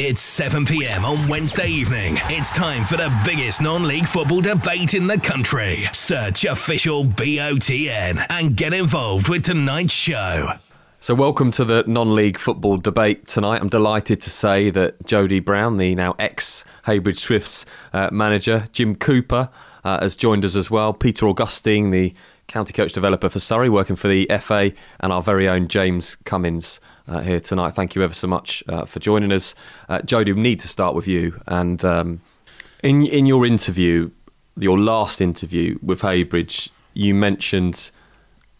It's 7 p.m. on Wednesday evening. It's time for the biggest non-league football debate in the country. Search official BOTN and get involved with tonight's show. So welcome to the non-league football debate tonight. I'm delighted to say that Jody Brown, the now ex-Heybridge Swifts manager, Jim Cooper has joined us as well. Peter Augustine, the county coach developer for Surrey, working for the FA, and our very own James Cummins here tonight. Thank you ever so much for joining us. Jody, we need to start with you. And in your interview, your last interview with Heybridge, you mentioned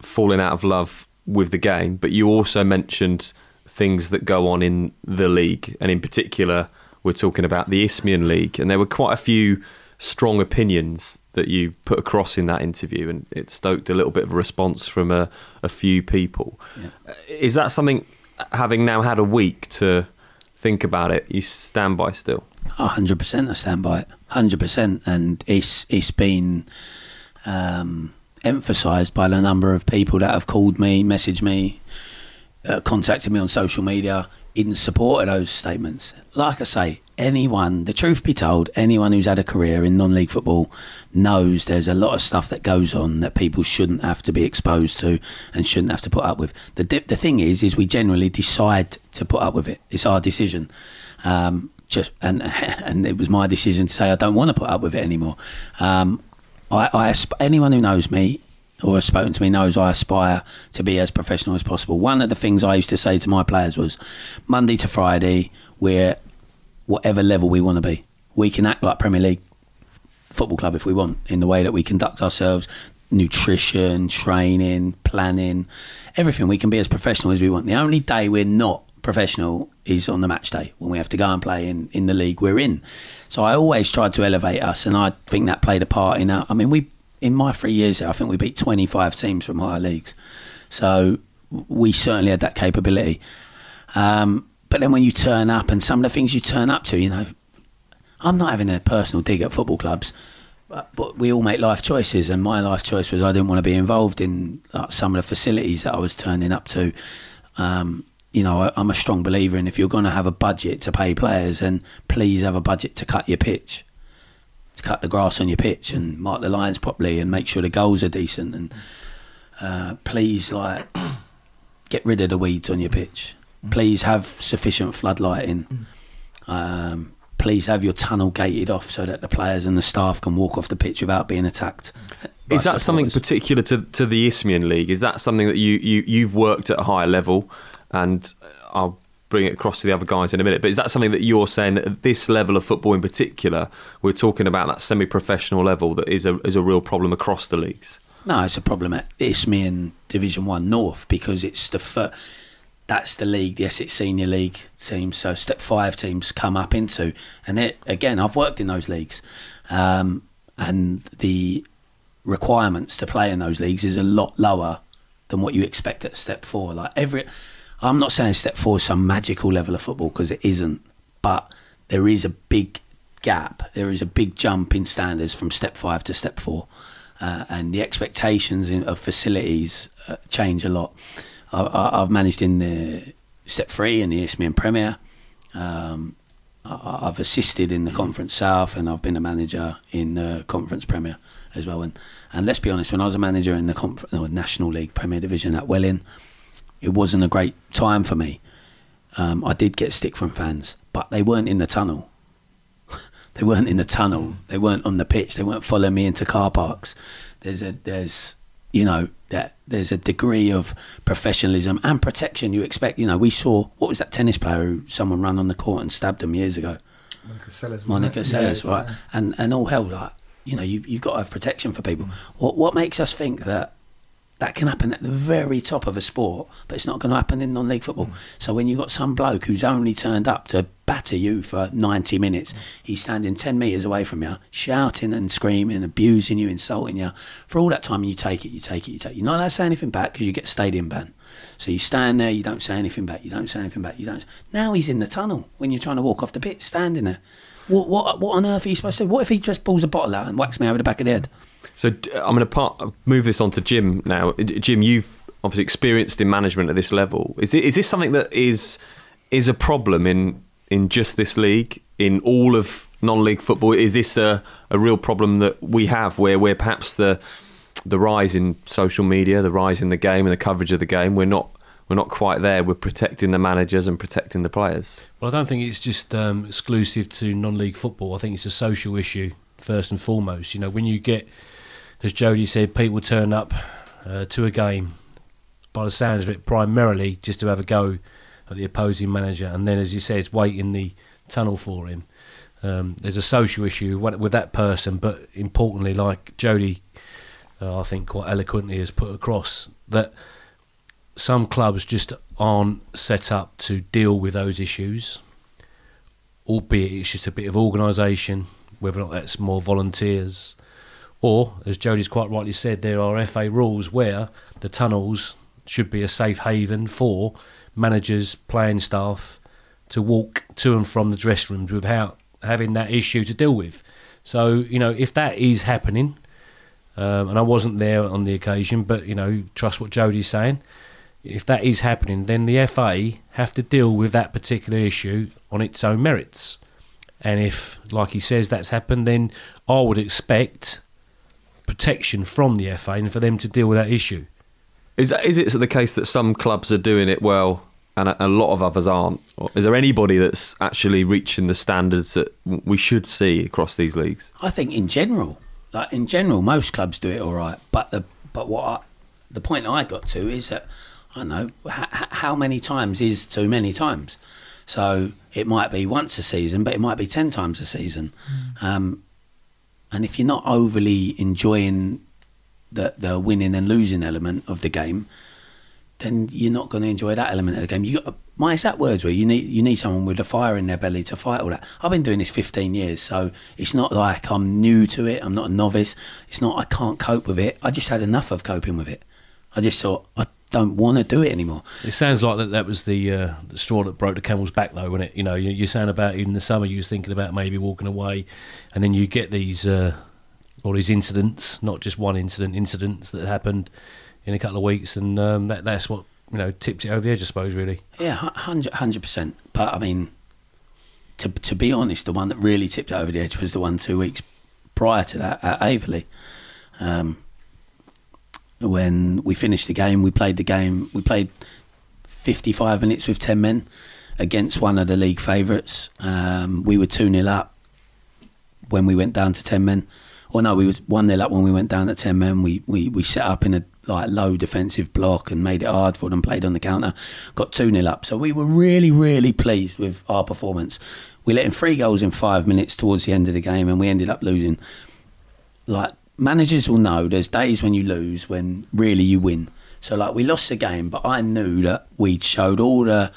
falling out of love with the game, but you also mentioned things that go on in the league, and in particular we're talking about the Isthmian League, and there were quite a few strong opinions that you put across in that interview, and it stoked a little bit of a response from a few people. Yeah. Is that something, having now had a week to think about it, you stand by still? 100% I stand by it, 100%, and it's been emphasised by the number of people that have called me, messaged me, contacted me on social media in support of those statements. Like I say, anyone, the truth be told, anyone who's had a career in non-league football knows there's a lot of stuff that goes on that people shouldn't have to be exposed to and shouldn't have to put up with. The thing is we generally decide to put up with it. It's our decision. And it was my decision to say I don't want to put up with it anymore. Anyone who knows me or has spoken to me knows I aspire to be as professional as possible. One of the things I used to say to my players was, Monday to Friday, we're whatever level we want to be. We can act like Premier League football club if we want, in the way that we conduct ourselves, nutrition, training, planning, everything. We can be as professional as we want. The only day we're not professional is on the match day, when we have to go and play in the league we're in. So I always tried to elevate us, and I think that played a part in that. I mean, in my 3 years there, I think we beat 25 teams from higher leagues. So we certainly had that capability. But then when you turn up, and some of the things you turn up to, you know, I'm not having a personal dig at football clubs, but we all make life choices, and my life choice was I didn't want to be involved in some of the facilities that I was turning up to. You know, I'm a strong believer in, if you're going to have a budget to pay players, and please have a budget to cut your pitch, to cut the grass on your pitch and mark the lines properly and make sure the goals are decent, and please, like, get rid of the weeds on your pitch. Please have sufficient floodlighting. Please have your tunnel gated off so that the players and the staff can walk off the pitch without being attacked. Is that something particular to the Isthmian League? Is that something that you've worked at a higher level? And I'll bring it across to the other guys in a minute. But is that something that you're saying, that at this level of football in particular, we're talking about that semi-professional level, that is a real problem across the leagues? No, it's a problem at Isthmian Division 1 North, because it's that's the league, the Essex Senior League teams. So Step 5 teams come up into, and again, I've worked in those leagues, and the requirements to play in those leagues is a lot lower than what you expect at Step 4. I'm not saying Step 4 is some magical level of football, because it isn't, but there is a big gap. There is a big jump in standards from Step 5 to Step 4, and the expectations of facilities change a lot. I've managed in the Step 3 in the Isthmian Premier. I've assisted in the Conference South, and I've been a manager in the Conference Premier as well. And let's be honest, when I was a manager in the National League Premier Division at Welling, it wasn't a great time for me. I did get stick from fans, but they weren't in the tunnel. They weren't in the tunnel. They weren't on the pitch. They weren't following me into car parks. There's a degree of professionalism and protection you expect. You know, we saw, what was that tennis player who someone ran on the court and stabbed him years ago? Monica Seles, right? Yeah. And all hell, like, you know, you've got to have protection for people. What makes us think that can happen at the very top of a sport, but it's not going to happen in non-league football? So when you've got some bloke who's only turned up to batter you for 90 minutes, he's standing 10 metres away from you, shouting and screaming, abusing you, insulting you, for all that time, and you take it. You're not allowed to say anything back, because you get stadium ban. So you stand there, you don't say anything back, Now he's in the tunnel when you're trying to walk off the pitch, standing there. What on earth are you supposed to do? What if he just pulls a bottle out and whacks me over the back of the head? So I'm going to move this on to Jim now. Jim, you've obviously experienced in management at this level. Is this something that is a problem in in just this league, in all of non-league football? Is this a real problem that we have, where perhaps the rise in social media, the rise in the game and the coverage of the game, we're not quite there with protecting the managers and protecting the players? Well, I don't think it's just exclusive to non-league football. I think it's a social issue first and foremost. You know, when you get, as Jody said, people turn up to a game, by the sounds of it, primarily just to have a go at the opposing manager, and then, as he says, wait in the tunnel for him. There's a social issue with that person, but importantly, like Jody, I think quite eloquently has put across, that some clubs just aren't set up to deal with those issues, albeit it's just a bit of organisation, whether or not that's more volunteers, or, as Jody's quite rightly said, there are FA rules where the tunnels should be a safe haven for managers, playing staff to walk to and from the dressing rooms without having that issue to deal with. So, you know, if that is happening, and I wasn't there on the occasion, but, you know, trust what Jody's saying, if that is happening, then the FA have to deal with that particular issue on its own merits. And if, like he says, that's happened, then I would expect protection from the FA and for them to deal with that issue. Is it the case that some clubs are doing it well and a lot of others aren't? Or is there anybody that's actually reaching the standards that we should see across these leagues? I think in general, most clubs do it all right. But the point I got to is that, I don't know, how many times is too many times? So it might be once a season, but it might be 10 times a season. And if you're not overly enjoying the winning and losing element of the game, then you're not going to enjoy that element of the game. My exact words were, you need someone with a fire in their belly to fight all that. I've been doing this 15 years, so it's not like I'm new to it. I'm not a novice. It's not I can't cope with it. I just had enough of coping with it. I just thought, I don't want to do it anymore. It sounds like that was the straw that broke the camel's back, though, wasn't it? You know, you're saying about in the summer you was thinking about maybe walking away, and then you get these all these incidents, not just one incidents that happened in a couple of weeks, and that's what, you know, tipped it over the edge, I suppose, really. Yeah, 100%. But I mean, to be honest, the one that really tipped it over the edge was the one 2 weeks prior to that at Averley. When we finished the game, we played 55 minutes with 10 men against one of the league favourites. We were 2-0 up when we went down to 10 men. Or no, we was 1-0 up when we went down to 10 men. We set up in a low defensive block and made it hard for them, played on the counter, got 2-0 up. So we were really, really pleased with our performance. We let in 3 goals in 5 minutes towards the end of the game, and we ended up losing. Like, managers will know there's days when you lose when really you win. So like, we lost the game, but I knew that we'd showed all the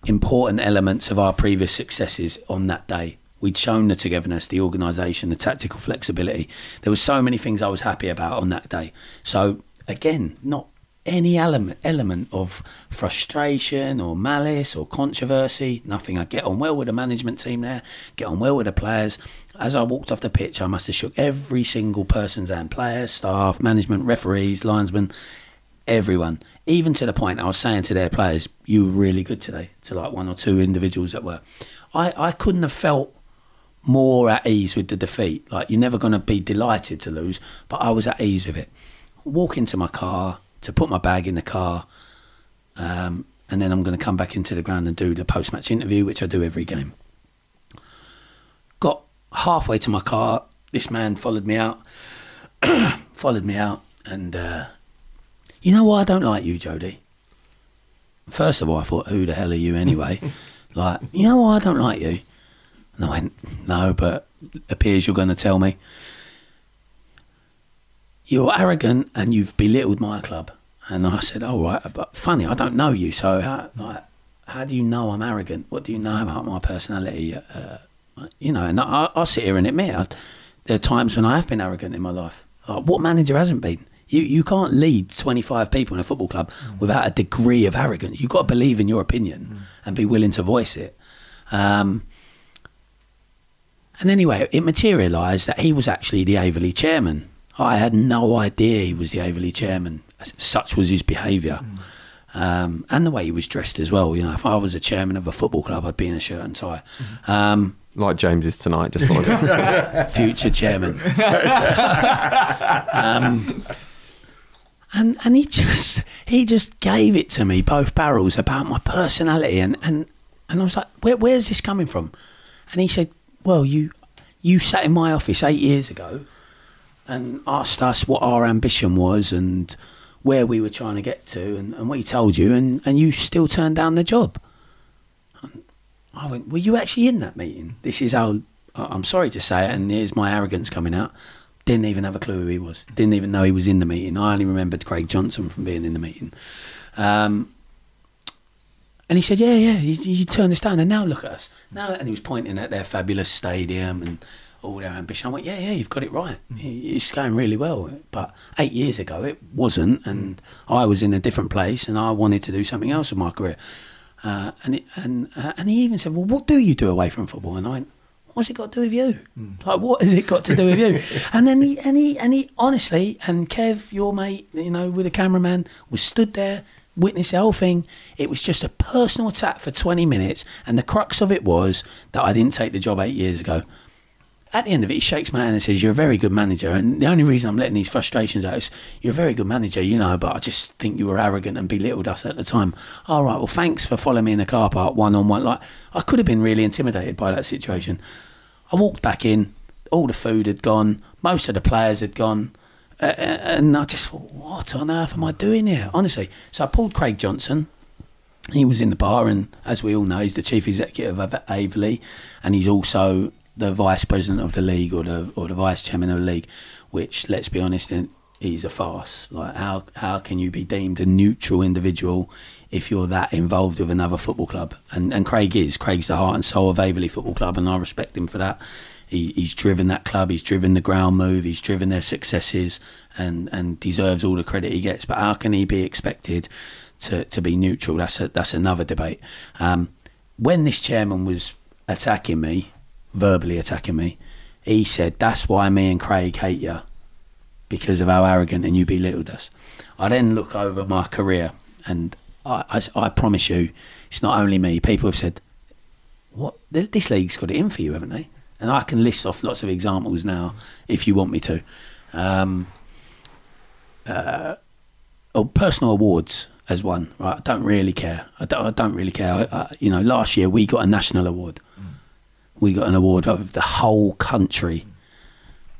important elements of our previous successes on that day. We'd shown the togetherness, the organisation, the tactical flexibility. There were so many things I was happy about on that day. So again, not any element of frustration or malice or controversy, nothing. I get on well with the management team there, get on well with the players. As I walked off the pitch, I must have shook every single person's hand, players, staff, management, referees, linesmen, everyone. Even to the point I was saying to their players, you were really good today, to like 1 or 2 individuals that were. I couldn't have felt more at ease with the defeat. Like, you're never going to be delighted to lose, but I was at ease with it. Walk into my car, to put my bag in the car, and then I'm going to come back into the ground and do the post-match interview, which I do every game. Got halfway to my car, this man followed me out, and you know why I don't like you, Jody? First of all, I thought, who the hell are you anyway? Like, you know why I don't like you? And I went, no, but it appears you're going to tell me. You're arrogant and you've belittled my club. And I said, all right, but funny, I don't know you, so how do you know I'm arrogant? What do you know about my personality? You know, and I'll sit here and admit, there are times when I have been arrogant in my life. What manager hasn't been? You can't lead 25 people in a football club without a degree of arrogance. You've got to believe in your opinion and be willing to voice it. And anyway, it materialised that he was actually the Averley chairman. I had no idea he was the Averley chairman. Such was his behaviour. And the way he was dressed as well. You know, if I was a chairman of a football club, I'd be in a shirt and tie. Like James is tonight, just like future chairman. And he just gave it to me, both barrels, about my personality, and I was like, where's this coming from? And he said, well, you sat in my office 8 years ago and asked us what our ambition was and where we were trying to get to, and we told you, and you still turned down the job. And I went, were you actually in that meeting? This is how, I'm sorry to say it, and here's my arrogance coming out, didn't even have a clue who he was, didn't even know he was in the meeting. I only remembered Craig Johnson from being in the meeting. And he said, yeah, you turned us down, and now look at us. Now, and he was pointing at their fabulous stadium and all their ambition. I went, yeah, you've got it right. It's going really well. But 8 years ago, it wasn't, and I was in a different place, and I wanted to do something else with my career. And he even said, well, what do you do away from football? And I went, what's it got to do with you? Like, what has it got to do with you? And then he honestly, and Kev, your mate, you know, with the cameraman, was stood there, witnessed the whole thing. It was just a personal attack for 20 minutes, and the crux of it was that I didn't take the job 8 years ago. At the end of it, he shakes my hand and says, you're a very good manager, and the only reason I'm letting these frustrations out is you're a very good manager, you know, but I just think you were arrogant and belittled us at the time. All right, well, thanks for following me in the car park one-on-one. Like, I could have been really intimidated by that situation. I walked back in, all the food had gone, most of the players had gone, and I just thought, what on earth am I doing here? Honestly. So I pulled Craig Johnson. He was in the bar, and as we all know, he's the chief executive of Aveley, and he's also the vice president of the league, or the vice chairman of the league, which, let's be honest, is a farce. Like, how can you be deemed a neutral individual if you're that involved with another football club? And Craig's the heart and soul of Aveley Football Club, and I respect him for that. He's driven that club, he's driven the ground move, he's driven their successes, and deserves all the credit he gets. But how can he be expected to be neutral? That's another debate. When this chairman was attacking me, verbally attacking me, he said, that's why me and Craig hate you, because of how arrogant and you belittled us. I then look over my career, and I promise you, it's not only me. People have said, what, this league's got it in for you, haven't they? And I can list off lots of examples now if you want me to. Personal awards as one, right? I don't really care. I don't really care. You know, last year we got a national award. We got an award of the whole country,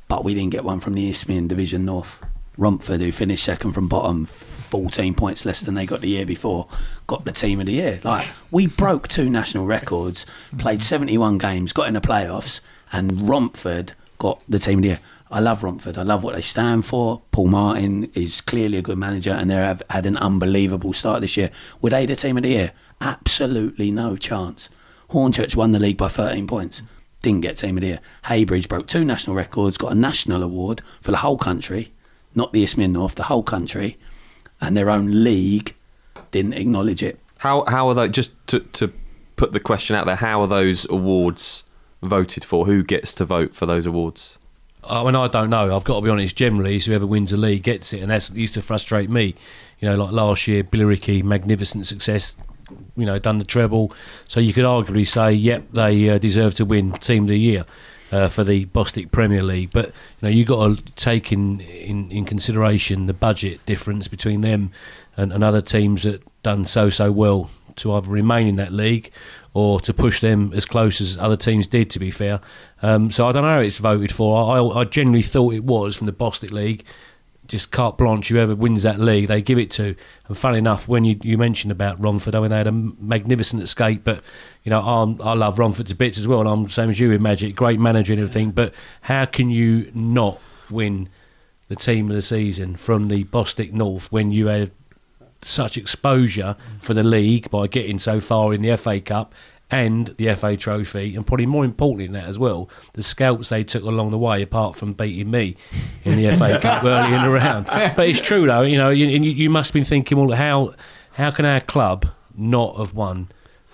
but we didn't get one from the Isthmian Division North. Romford, who finished second from bottom, 14 points less than they got the year before, got the team of the year. Like, we broke 2 national records, played 71 games, got in the playoffs, and Romford got the team of the year. I love Romford. I love what they stand for. Paul Martin is clearly a good manager, and they have had an unbelievable start this year. Were they the team of the year? Absolutely no chance. Hornchurch won the league by 13 points. Didn't get team of the year. Haybridge broke 2 national records, got a national award for the whole country, not the Isthmian North, the whole country, and their own league didn't acknowledge it. How are they, just to put the question out there, how are those awards voted for? Who gets to vote for those awards? I mean, I don't know. I've got to be honest. Generally, it's whoever wins the league gets it, and that used to frustrate me. You know, like last year, Billericay, magnificent success. You know, done the treble, so you could arguably say, yep, they deserve to win Team of the Year for the Bostik Premier League. But you know, you got to take in consideration the budget difference between them and other teams that done so well to either remain in that league or to push them as close as other teams did. To be fair, so I don't know how it's voted for. I generally thought it was from the Bostik League. Just carte blanche, whoever wins that league, they give it to. And funny enough, when you mentioned about Romford, I mean, they had a magnificent escape, but you know, I love Romford to bits as well, and I'm the same as you with Magic, great manager and everything, but how can you not win the team of the season from the Bostik North when you had such exposure for the league by getting so far in the FA Cup and the FA Trophy, and probably more importantly than that as well, the scalps they took along the way, apart from beating me in the FA Cup early in the round. But it's true though, you know, you must be thinking, well, how can our club not have won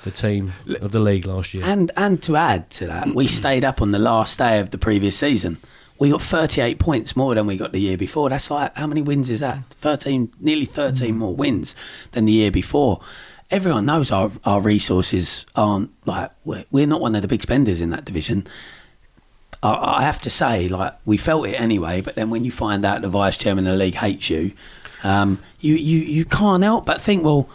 the team of the league last year? And to add to that, we stayed up on the last day of the previous season. We got 38 points more than we got the year before. That's like, how many wins is that? 13, nearly 13 more wins than the year before. Everyone knows our resources aren't like, we're not one of the big spenders in that division. I have to say, like, we felt it anyway, but then when you find out the vice chairman of the league hates you, you can't help but think, well,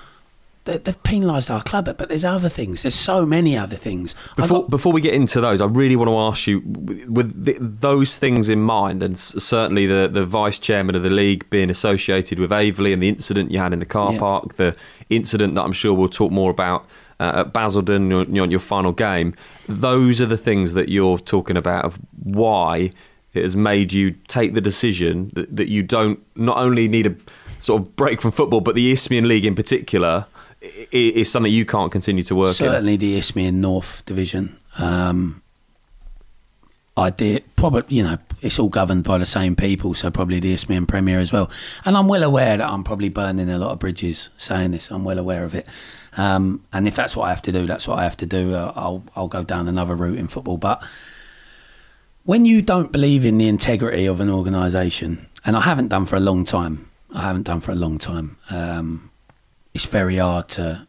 they've penalised our club, but there's other things. There's so many other things. Before we get into those, I really want to ask you, with those things in mind, and certainly the vice chairman of the league being associated with Aveley and the incident you had in the car park, the incident that I'm sure we'll talk more about at Basildon, your final game, those are the things that you're talking about of why it has made you take the decision that you don't not only need a sort of break from football, but the Isthmian League in particular is something you can't continue to work in. Certainly the Isthmian North Division. I did probably, it's all governed by the same people, so probably the Isthmian Premier as well. And I'm well aware that I'm probably burning a lot of bridges saying this. I'm well aware of it. And if that's what I have to do, that's what I have to do. I'll go down another route in football. But when you don't believe in the integrity of an organisation, and I haven't done for a long time, it's very hard to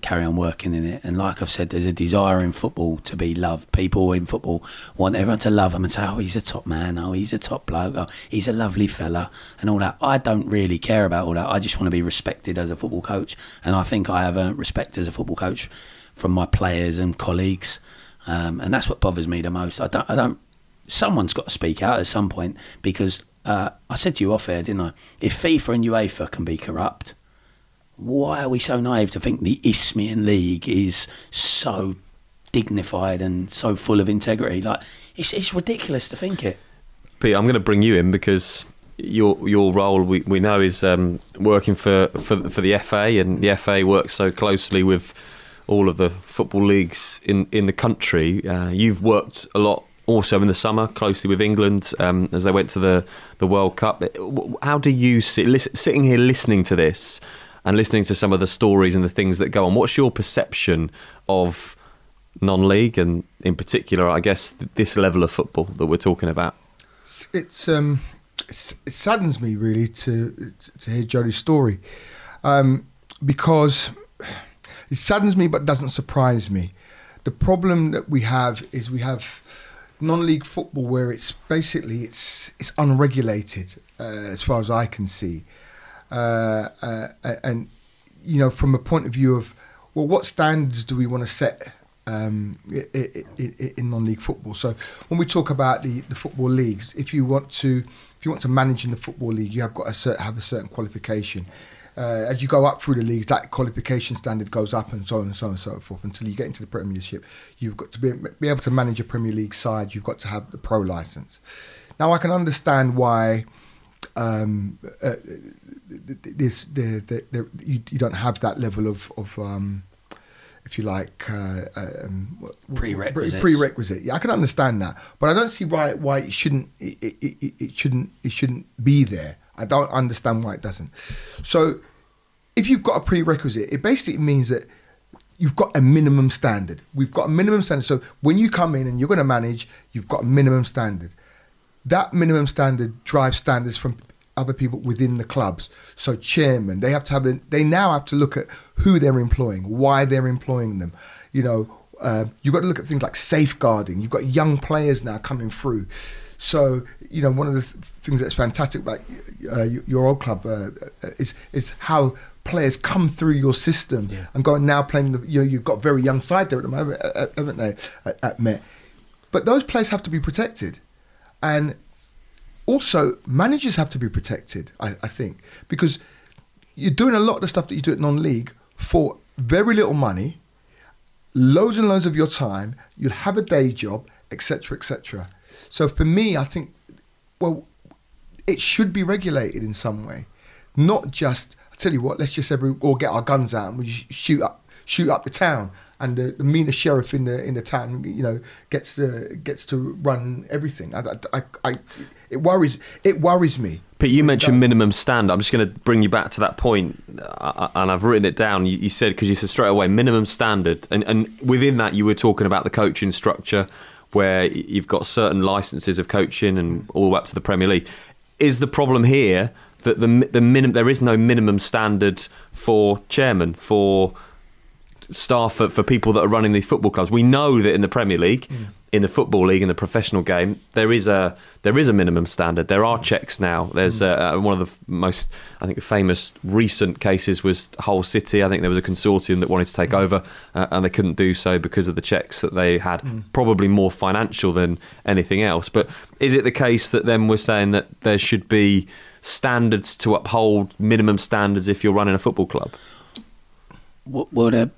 carry on working in it. And like I've said, there's a desire in football to be loved. People in football want everyone to love them and say, oh, he's a top man, oh, he's a top bloke, oh, he's a lovely fella, and all that. I don't really care about all that. I just want to be respected as a football coach, and I think I have earned respect as a football coach from my players and colleagues, and that's what bothers me the most. I don't. Someone's got to speak out at some point, because I said to you off air, didn't I? If FIFA and UEFA can be corrupt, why are we so naive to think the Isthmian League is so dignified and so full of integrity? Like, it's ridiculous to think it. Pete, I'm going to bring you in because your role we know is working for the FA, and the FA works so closely with all of the football leagues in the country. You've worked a lot also in the summer closely with England as they went to the World Cup. How do you sitting here listening to this and listening to some of the stories and the things that go on, what's your perception of non-league and in particular, I guess, this level of football that we're talking about? It saddens me really to hear Jody's story, because it saddens me but doesn't surprise me. The problem that we have is we have non-league football where it's basically it's unregulated as far as I can see. And from a point of view of, well, what standards do we want to set in non-league football? So when we talk about the football leagues, if you want to manage in the football league, you have got to have a certain qualification. As you go up through the leagues, that qualification standard goes up, and so on and so on and so forth, until you get into the Premiership. You've got to be able to manage a Premier League side. You've got to have the pro license. Now, I can understand why you don't have that level of if you like, prerequisite. Yeah, I can understand that, but I don't see why it shouldn't be there. I don't understand why it doesn't. So, if you've got a prerequisite, it basically means that you've got a minimum standard. We've got a minimum standard. So when you come in and you're going to manage, you've got a minimum standard. That minimum standard drives standards from other people within the clubs. So chairman, they now have to look at who they're employing, why they're employing them. You've got to look at things like safeguarding. You've got young players now coming through. So, one of the things that's fantastic about your old club is how players come through your system and go and now playing. You've got a very young side there at the moment, haven't they, at Met? But those players have to be protected, and also managers have to be protected. I think, because you're doing a lot of the stuff that you do at non-league for very little money, loads and loads of your time. You'll have a day job, etc., etc. So for me, I think, well, it should be regulated in some way, not just. I tell you what, let's just all get our guns out and we shoot up the town, and the meanest sheriff in the town, gets to run everything. It worries me. Pete, you mentioned minimum standard. I'm just going to bring you back to that point, and I've written it down. You said, because you said straight away minimum standard, and within that you were talking about the coaching structure. where you've got certain licenses of coaching and all the way up to the Premier League. Is the problem here that there is no minimum standard for chairman, for staff, for people that are running these football clubs? We know that in the Premier League, in the Football League, in the professional game, there is a minimum standard. There are checks now. There's one of the most, I think, famous recent cases was Hull City. I think there was a consortium that wanted to take over, and they couldn't do so because of the checks that they had, probably more financial than anything else. But is it the case that then we're saying that there should be standards to uphold, minimum standards if you're running a football club? Well,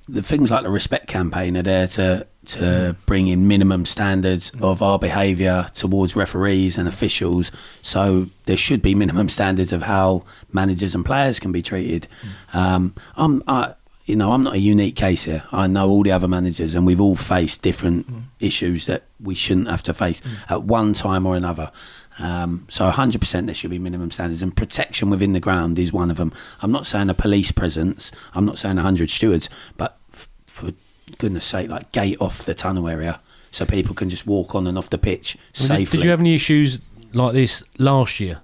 the things like the Respect campaign are there to bring in minimum standards of our behaviour towards referees and officials. So there should be minimum standards of how managers and players can be treated. I'm not a unique case here. I know all the other managers, and we've all faced different issues that we shouldn't have to face at one time or another. So 100% there should be minimum standards, and protection within the ground is one of them. I'm not saying a police presence, I'm not saying 100 stewards, but for goodness sake, like gate off the tunnel area so people can just walk on and off the pitch safely. Did you have any issues like this last year?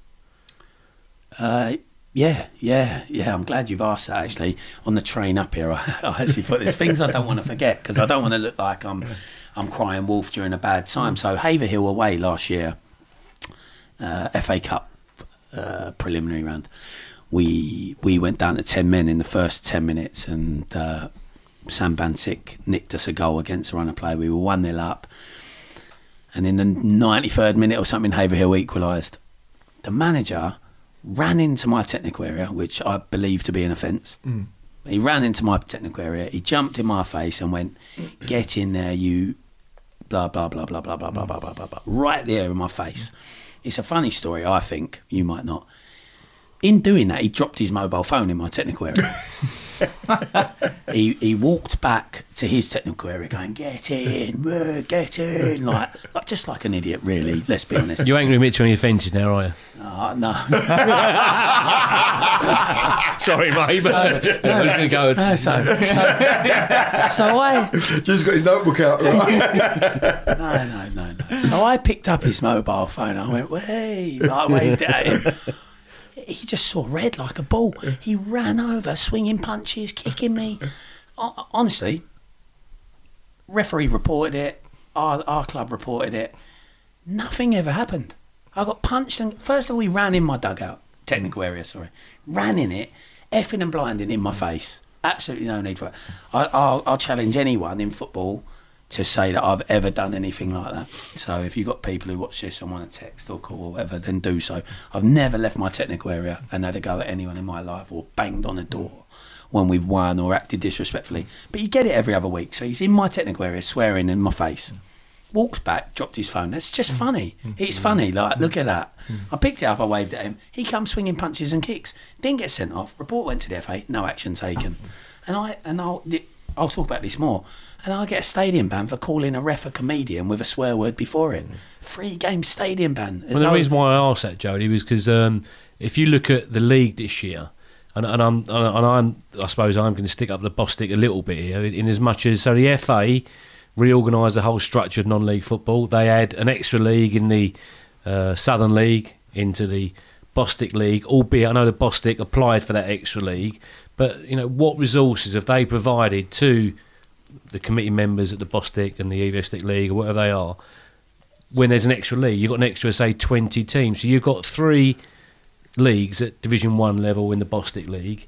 Yeah. I'm glad you've asked that, actually. On the train up here, I actually put there's things I don't want to forget, because I don't want to look like I'm crying wolf during a bad time. So Haverhill away last year, FA Cup preliminary round, we went down to 10 men in the first 10 minutes, and Sam Bantic nicked us a goal against the runner play. We were 1-0 up, and in the 93rd minute or something, Haverhill equalised. The manager ran into my technical area, which I believe to be an offence. He ran into my technical area, he jumped in my face and went, "Get in there, you blah blah blah blah blah blah blah blah blah blah," right there in my face. It's a funny story, I think. You might not. In doing that, he dropped his mobile phone in my technical area. He walked back to his technical area going, "Get in, get in," like just like an idiot, really, let's be honest. You ain't going to admit to any offences now, are you? No. Sorry, mate. I was going to go. So I Just got his notebook out, right? No. So I picked up his mobile phone. I went, "Hey!" I waved it at him. He just saw red like a bull. He ran over, swinging punches, kicking me. Honestly, referee reported it. Our club reported it. Nothing ever happened. I got punched, and first of all, he ran in my dugout, technical area, sorry. Ran in it, effing and blinding in my face. Absolutely no need for it. I'll challenge anyone in football to say that I've ever done anything like that. So if you've got people who watch this and want to text or call or whatever, then do so. I've never left my technical area and had a go at anyone in my life or banged on a door when we've won or acted disrespectfully. But you get it every other week. So he's in my technical area swearing in my face. Walks back, dropped his phone. That's just funny. It's funny. Like, look at that. I picked it up, I waved at him. He comes swinging punches and kicks. Didn't get sent off. Report went to the FA. No action taken. And I'll talk about this more. And I get a stadium ban for calling a ref a comedian with a swear word before it. 3-game stadium ban. Well, the reason why I asked that, Jody, was because if you look at the league this year, and I suppose I'm going to stick up the Bostic a little bit here, in as much as the FA reorganised the whole structure of non-league football. They had an extra league in the Southern League into the Bostic League, albeit I know the Bostic applied for that extra league, but what resources have they provided to the committee members at the Bostic and the Evestic League or whatever they are? When there's an extra league, you've got an extra, say, 20 teams, so you've got 3 leagues at Division 1 level in the Bostic League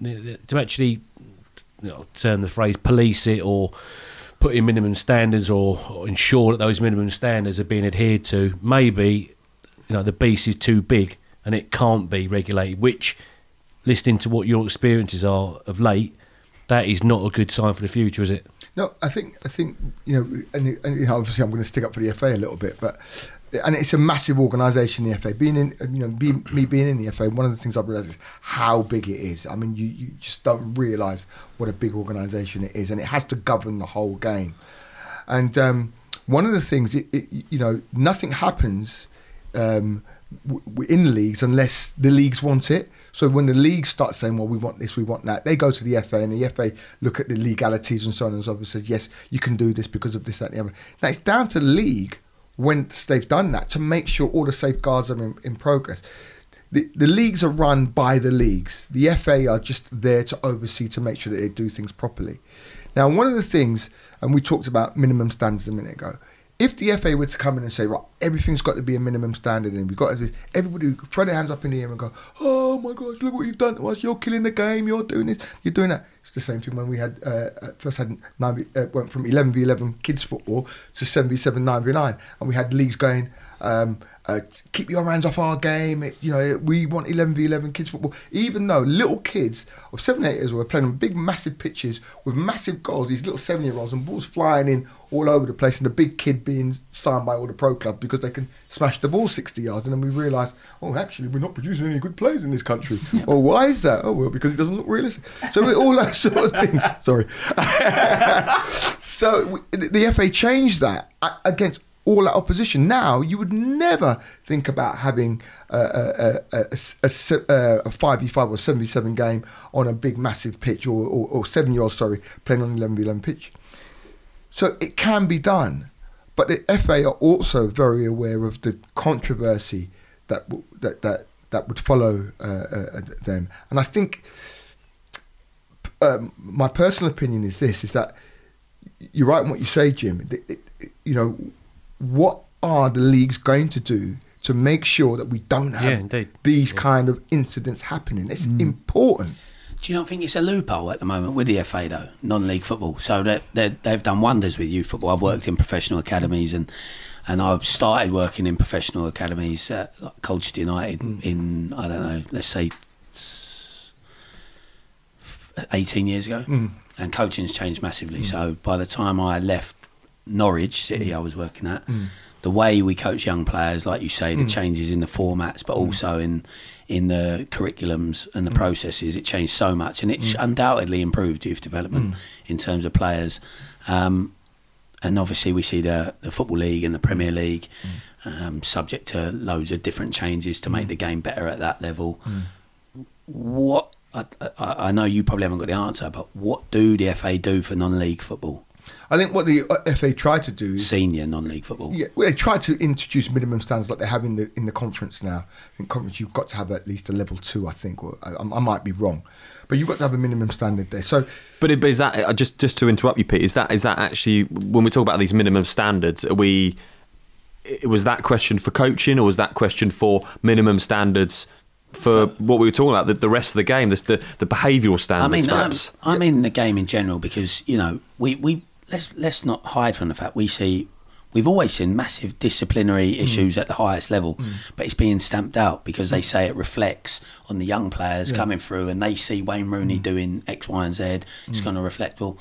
to actually term the phrase police it or put in minimum standards or ensure that those minimum standards are being adhered to. Maybe the beast is too big and it can't be regulated, which, listening to what your experiences are of late, that is not a good sign for the future, is it? No, I think and obviously I'm going to stick up for the FA a little bit, and it's a massive organisation, the FA. Being in the FA, one of the things I've realised is how big it is. I mean, you just don't realise what a big organisation it is, and it has to govern the whole game. And one of the things, nothing happens in leagues unless the leagues want it. So when the leagues start saying, well, we want this, we want that, they go to the FA, and the FA look at the legalities and so on and so forth, says, yes, you can do this because of this, that, and the other. Now, it's down to the league, once they've done that, to make sure all the safeguards are in progress. The leagues are run by the leagues. The FA are just there to oversee, to make sure that they do things properly. Now, one of the things, and we talked about minimum standards a minute ago, if the FA were to come in and say, right, everything's got to be a minimum standard, and we've got to, everybody would throw their hands up in the air and go, oh my gosh, look what you've done to us, you're killing the game, you're doing this, you're doing that. It's the same thing when we had first had went from 11v11 kids football to 7v7 9v9, and we had leagues going, keep your hands off our game. We want 11v11 kids football. Even though little kids of 7, 8 years old were playing on big, massive pitches with massive goals, these little 7-year-olds, and balls flying in all over the place, and the big kid being signed by all the pro clubs because they can smash the ball 60 yards. And then we realised, oh, actually, we're not producing any good players in this country. Yeah. Well, why is that? Oh, well, because it doesn't look realistic. So all those sort of things. Sorry. The FA changed that against all that opposition. Now, you would never think about having a 5v5 or 7v7 game on a big, massive pitch, or 7-year-olds, playing on an 11v11 pitch. So it can be done. But the FA are also very aware of the controversy that would follow them. And I think my personal opinion is this, is that you're right in what you say, Jim. What are the leagues going to do to make sure that we don't have these kind of incidents happening? It's important. Do you not think it's a loophole at the moment with the FA, though, non-league football? So they've done wonders with youth football. I've worked in professional academies, and I've started working in professional academies at Colchester United in, I don't know, let's say 18 years ago. And coaching's changed massively. So by the time I left Norwich City, I was working at, the way we coach young players, like you say, the changes in the formats, but also in the curriculums and the processes, it changed so much, and it's undoubtedly improved youth development in terms of players. And obviously we see the Football League and the Premier League subject to loads of different changes to make the game better at that level. What I know you probably haven't got the answer, but what do the FA do for non-league football? I think what the FA tried to do is senior non-league football. Yeah, well, they tried to introduce minimum standards like they have in the conference now. In conference, you've got to have at least a level 2, I think. Or I might be wrong, but you've got to have a minimum standard there. So, but is that just to interrupt you, Pete? Is that actually, when we talk about these minimum standards, was that question for coaching, or was that question for minimum standards for what we were talking about, the rest of the game, the behavioural standards? Perhaps. I mean the game in general, because we let's not hide from the fact we've always seen massive disciplinary issues at the highest level, but it's being stamped out because they say it reflects on the young players coming through, and they see Wayne Rooney doing X, Y, and Z. It's going to reflect. Well,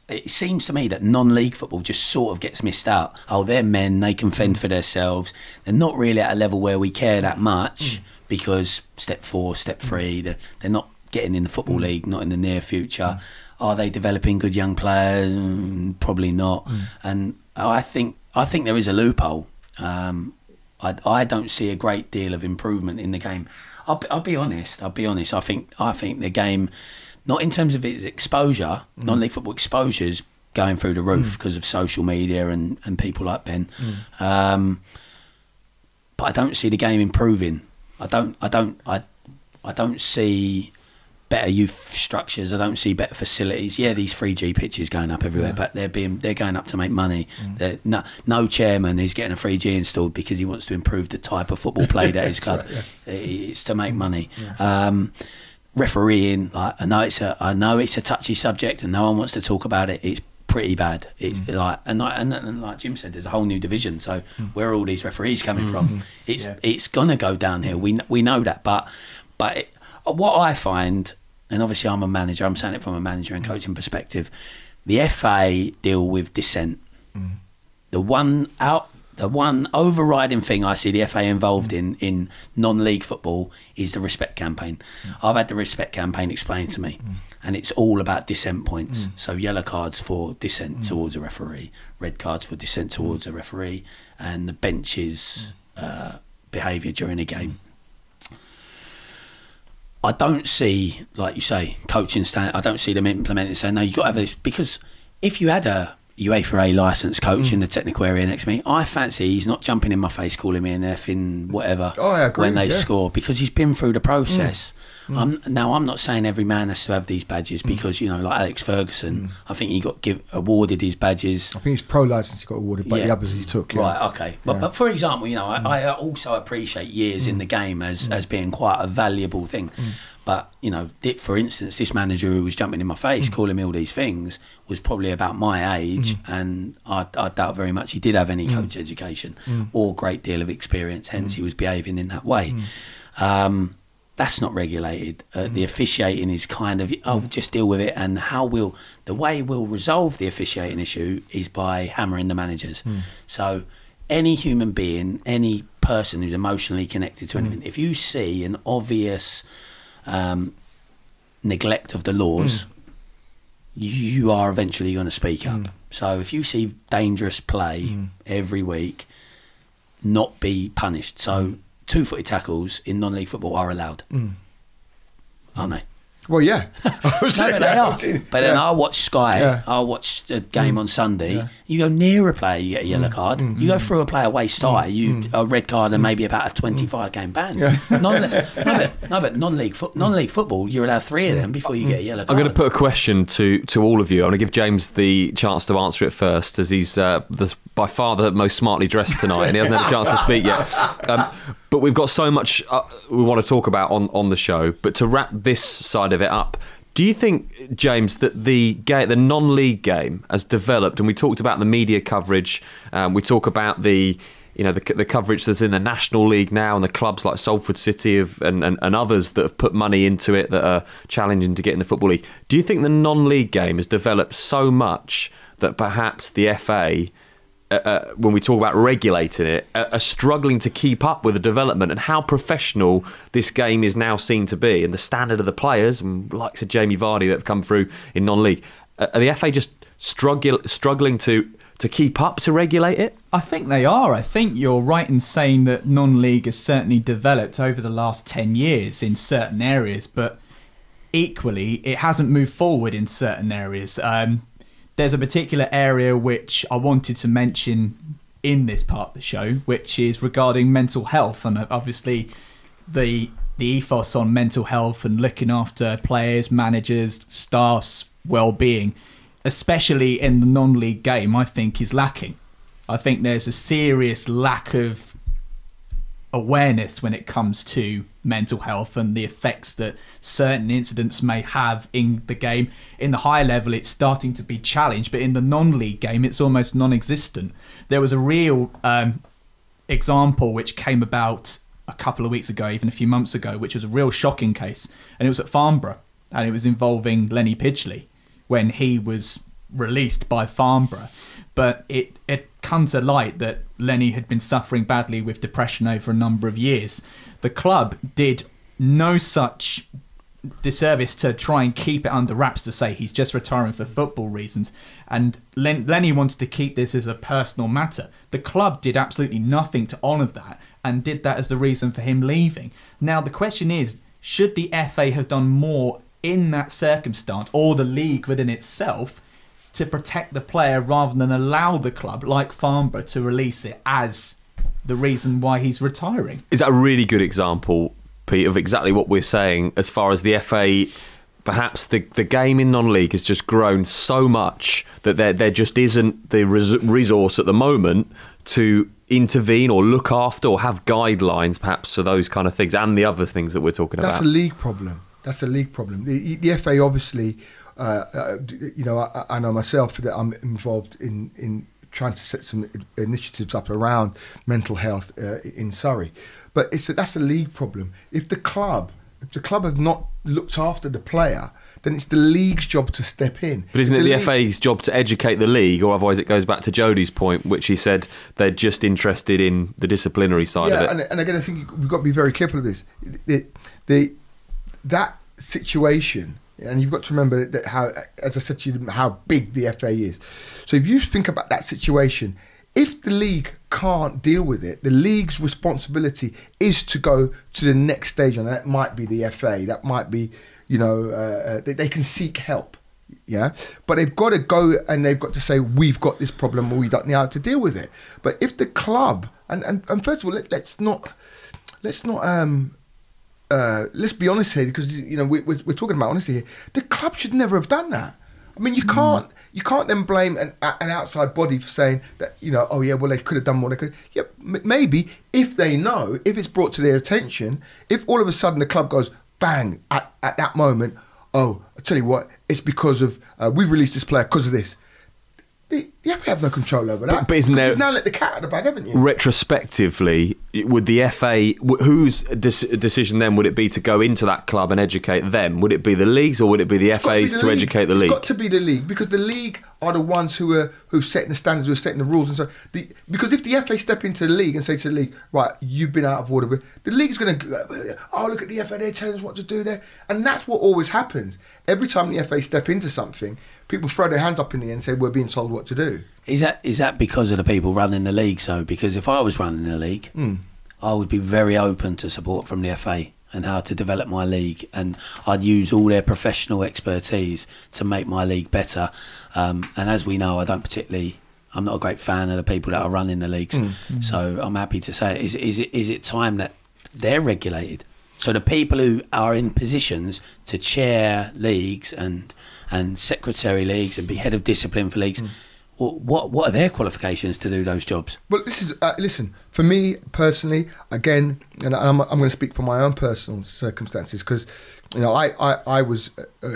it seems to me that non-league football just sort of gets missed out. Oh, they're men; they can fend for themselves. They're not really at a level where we care that much. Because step 4, step 3, they're not getting in the Football League, not in the near future. Are they developing good young players? Probably not. And I think there is a loophole. I don't see a great deal of improvement in the game. I'll be honest. I think the game, not in terms of its exposure, non-league football exposure's going through the roof because of social media and people like Ben. But I don't see the game improving. I don't see better youth structures. I don't see better facilities. Yeah, these 3G pitches going up everywhere, but they're going up to make money. No chairman is getting a 3G installed because he wants to improve the type of football played at his club. Right, it's to make money. Refereeing, I know it's a touchy subject and no one wants to talk about it. It's pretty bad. It's like Jim said, there's a whole new division. So where are all these referees coming from? It's gonna go downhill. We know that. But what I find, and obviously I'm a manager, I'm saying it from a manager and coaching perspective, the FA deal with dissent. The one overriding thing I see the FA involved in non-league football is the respect campaign. I've had the respect campaign explained to me, and it's all about dissent points. So yellow cards for dissent towards a referee, red cards for dissent towards a referee, and the benches behaviour during a game. I don't see, like you say, coaching stand. I don't see them implementing saying, no, you've got to have this. Because if you had a UEFA A licensed coach in the technical area next to me, I fancy he's not jumping in my face calling me an effing whatever when they score, because he's been through the process. Now, I'm not saying every man has to have these badges, because, you know, like Alex Ferguson, I think he got awarded his badges. I think his pro licence he got awarded, but the others he took. Yeah. Right, okay. But for example, you know, I also appreciate years in the game as being quite a valuable thing. But, you know, for instance, this manager who was jumping in my face, calling me all these things, was probably about my age, and I doubt very much he did have any coach education or great deal of experience, hence he was behaving in that way. That's not regulated. The officiating is kind of, just deal with it, and the way we'll resolve the officiating issue is by hammering the managers. So any human being, any person who's emotionally connected to anything, if you see an obvious neglect of the laws, you are eventually going to speak up. So if you see dangerous play every week, not be punished. So 2-footed tackles in non-league football are allowed, aren't they? Well, yeah. They are. But then I watch Sky. I watch a game on Sunday. You go near a player, you get a yellow card. You go through a player waist high, a red card, and maybe about a 25-game ban. But non-league football, you're allowed 3 of them before you get a yellow card. I'm going to put a question to all of you. I'm going to give James the chance to answer it first, as he's by far the most smartly dressed tonight, and he hasn't had a chance to speak yet. But we've got so much we want to talk about on the show. But to wrap this side of it up, do you think, James, that the non-league game has developed? And we talked about the media coverage. We talk about the coverage that's in the National League now, and the clubs like Salford City and others that have put money into it that are challenging to get in the Football League. Do you think the non-league game has developed so much that perhaps the FA, when we talk about regulating it, are struggling to keep up with the development and how professional this game is now seen to be, and the standard of the players, and likes of Jamie Vardy that have come through in non-league? Are the FA just struggling to keep up to regulate it? I think they are. I think you're right in saying that non-league has certainly developed over the last 10 years in certain areas, but equally it hasn't moved forward in certain areas. There's a particular area which I wanted to mention in this part of the show, which is regarding mental health, and obviously the ethos on mental health and looking after players, managers, staff's well-being, especially in the non-league game, I think is lacking. I think there's a serious lack of awareness when it comes to mental health and the effects that certain incidents may have in the game. In the high level, it's starting to be challenged, but in the non-league game, it's almost non-existent. There was a real example which came about a couple of weeks ago, even a few months ago, which was a real shocking case, and it was at Farnborough, and it was involving Lenny Pidgley when he was released by Farnborough. But it come to light that Lenny had been suffering badly with depression over a number of years. The club did no such disservice to try and keep it under wraps, to say he's just retiring for football reasons. And Lenny wanted to keep this as a personal matter. The club did absolutely nothing to honour that and did that as the reason for him leaving. Now, the question is, should the FA have done more in that circumstance, or the league within itself, to protect the player rather than allow the club like Farnborough to release it as the reason why he's retiring? Is that a really good example, Pete, of exactly what we're saying as far as the FA? Perhaps the game in non-league has just grown so much that there just isn't the resource at the moment to intervene or look after or have guidelines perhaps for those kind of things and the other things that we're talking about. That's a league problem. That's a league problem. The FA obviously, I know myself that I'm involved in trying to set some initiatives up around mental health in Surrey, but that's a league problem. If the club have not looked after the player, then it's the league's job to step in. But isn't it the FA's job to educate the league, or otherwise it goes back to Jodie's point, which he said they're just interested in the disciplinary side of it? Yeah, and again, I think we've got to be very careful of this. That situation, and you've got to remember that how, as I said to you, how big the FA is. So if you think about that situation, if the league can't deal with it, the league's responsibility is to go to the next stage, and that might be the FA, that might be, they can seek help, yeah? But they've got to go and they've got to say, we've got this problem, or we don't know how to deal with it. But if the club, and first of all, let's be honest here, because we're talking about honesty here. The club should never have done that. I mean, you can't then blame an outside body for saying that, oh yeah, well, they could have done more. They could, yeah, maybe if they know, if it's brought to their attention, if all of a sudden the club goes bang at that moment, oh, I tell you what, it's because of we've released this player because of this. You have no control over that. But isn't there, you've now let the cat out of the bag, haven't you? Retrospectively, would the FA, whose decision then would it be to go into that club and educate them? Would it be the leagues, or would it be the FA's to educate the league? It's got to be the league, because the league are the ones who are setting the standards, who are setting the rules, and so. Because if the FA step into the league and say to the league, right, you've been out of order, the league's going to, oh, look at the FA, they're telling us what to do there, and that's what always happens. Every time the FA step into something, people throw their hands up in the air and say, we're being told what to do. Is that because of the people running the league? So, because if I was running the league, I would be very open to support from the FA and how to develop my league, and I'd use all their professional expertise to make my league better. And as we know, I'm not a great fan of the people that are running the leagues. So I'm happy to say, is it time that they're regulated? So the people who are in positions to chair leagues and secretary leagues and be head of discipline for leagues, what are their qualifications to do those jobs? Well, this is listen, for me personally, again, and I'm going to speak from my own personal circumstances, because I was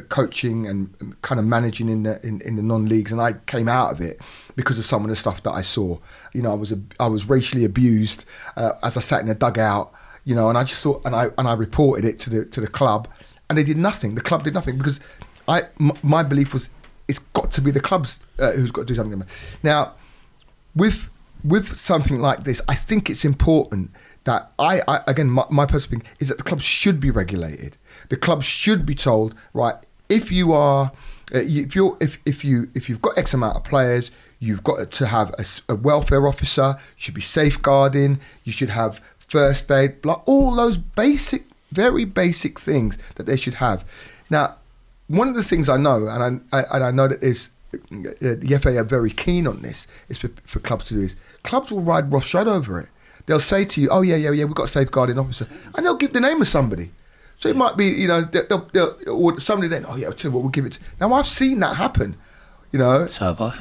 coaching and kind of managing in the non-leagues, and I came out of it because of some of the stuff that I saw. I was racially abused as I sat in a dugout. And I just thought, and I reported it to the club, and they did nothing. The club did nothing, because my belief was, it's got to be the clubs who's got to do something. Now, with something like this, I think it's important that my personal thing is that the clubs should be regulated. The clubs should be told, right, if you've got X amount of players, you've got to have a welfare officer. You should be safeguarding. You should have first aid, all those very basic things that they should have. Now, one of the things I know, and I know that the FA are very keen on this, is for clubs to do this. Clubs will ride roughshod over it. They'll say to you, oh yeah, we've got a safeguarding officer, and they'll give the name of somebody. So it might be, or somebody then, oh yeah, I'll tell you what, we'll give it. Now, I've seen that happen, So have I.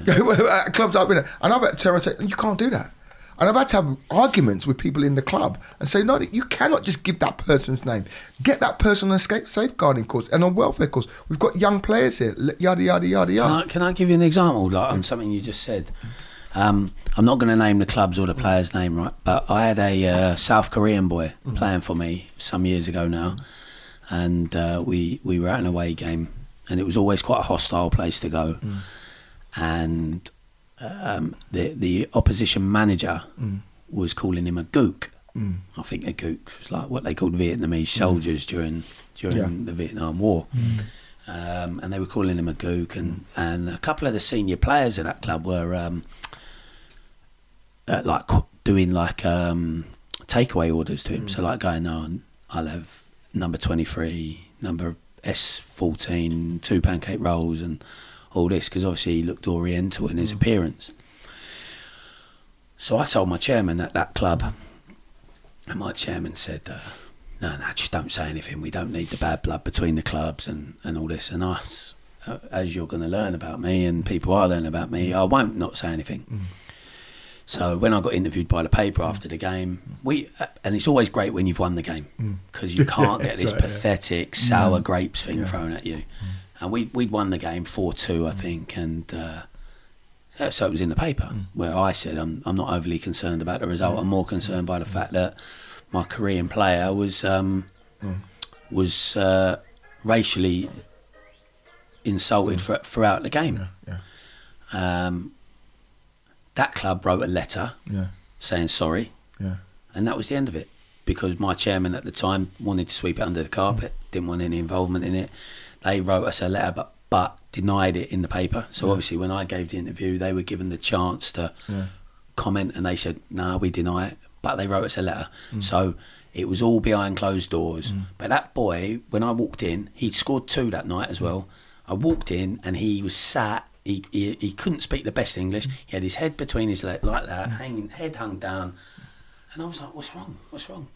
Clubs I've been at, and I've had to turn around and say, you can't do that. And I've had to have arguments with people in the club and say, no, you cannot just give that person's name. Get that person on a safeguarding course and a welfare course. We've got young players here, yada, yada, yada, yada. Can I give you an example on something you just said? I'm not going to name the clubs or the player's name, right? But I had a South Korean boy playing for me some years ago now. And we were at an away game, and it was always quite a hostile place to go. And the opposition manager was calling him a gook. I think a gook was like what they called Vietnamese soldiers during the Vietnam War. And they were calling him a gook, and a couple of the senior players of that club were doing takeaway orders to him. So like going on, I'll have number 23, number S14, 2 pancake rolls and all this, because obviously he looked oriental in his appearance. So I told my chairman at that club, and my chairman said, no, just don't say anything. We don't need the bad blood between the clubs and all this. And as you're going to learn about me, and people are learning about me, I won't not say anything. So when I got interviewed by the paper after the game, and it's always great when you've won the game, because you can't get this pathetic sour grapes thing thrown at you. And we'd won the game 4-2, I think, and so it was in the paper, where I said I'm not overly concerned about the result. I'm more concerned by the fact that my Korean player was racially insulted throughout the game. That club wrote a letter saying sorry, and that was the end of it, because my chairman at the time wanted to sweep it under the carpet, didn't want any involvement in it. They wrote us a letter but denied it in the paper. So obviously when I gave the interview, they were given the chance to comment, and they said, no, we deny it. But they wrote us a letter. So it was all behind closed doors. But that boy, when I walked in, he'd scored 2 that night as well. I walked in and he was sat. He couldn't speak the best English. He had his head between his legs like that, head hung down. And I was like, what's wrong? What's wrong?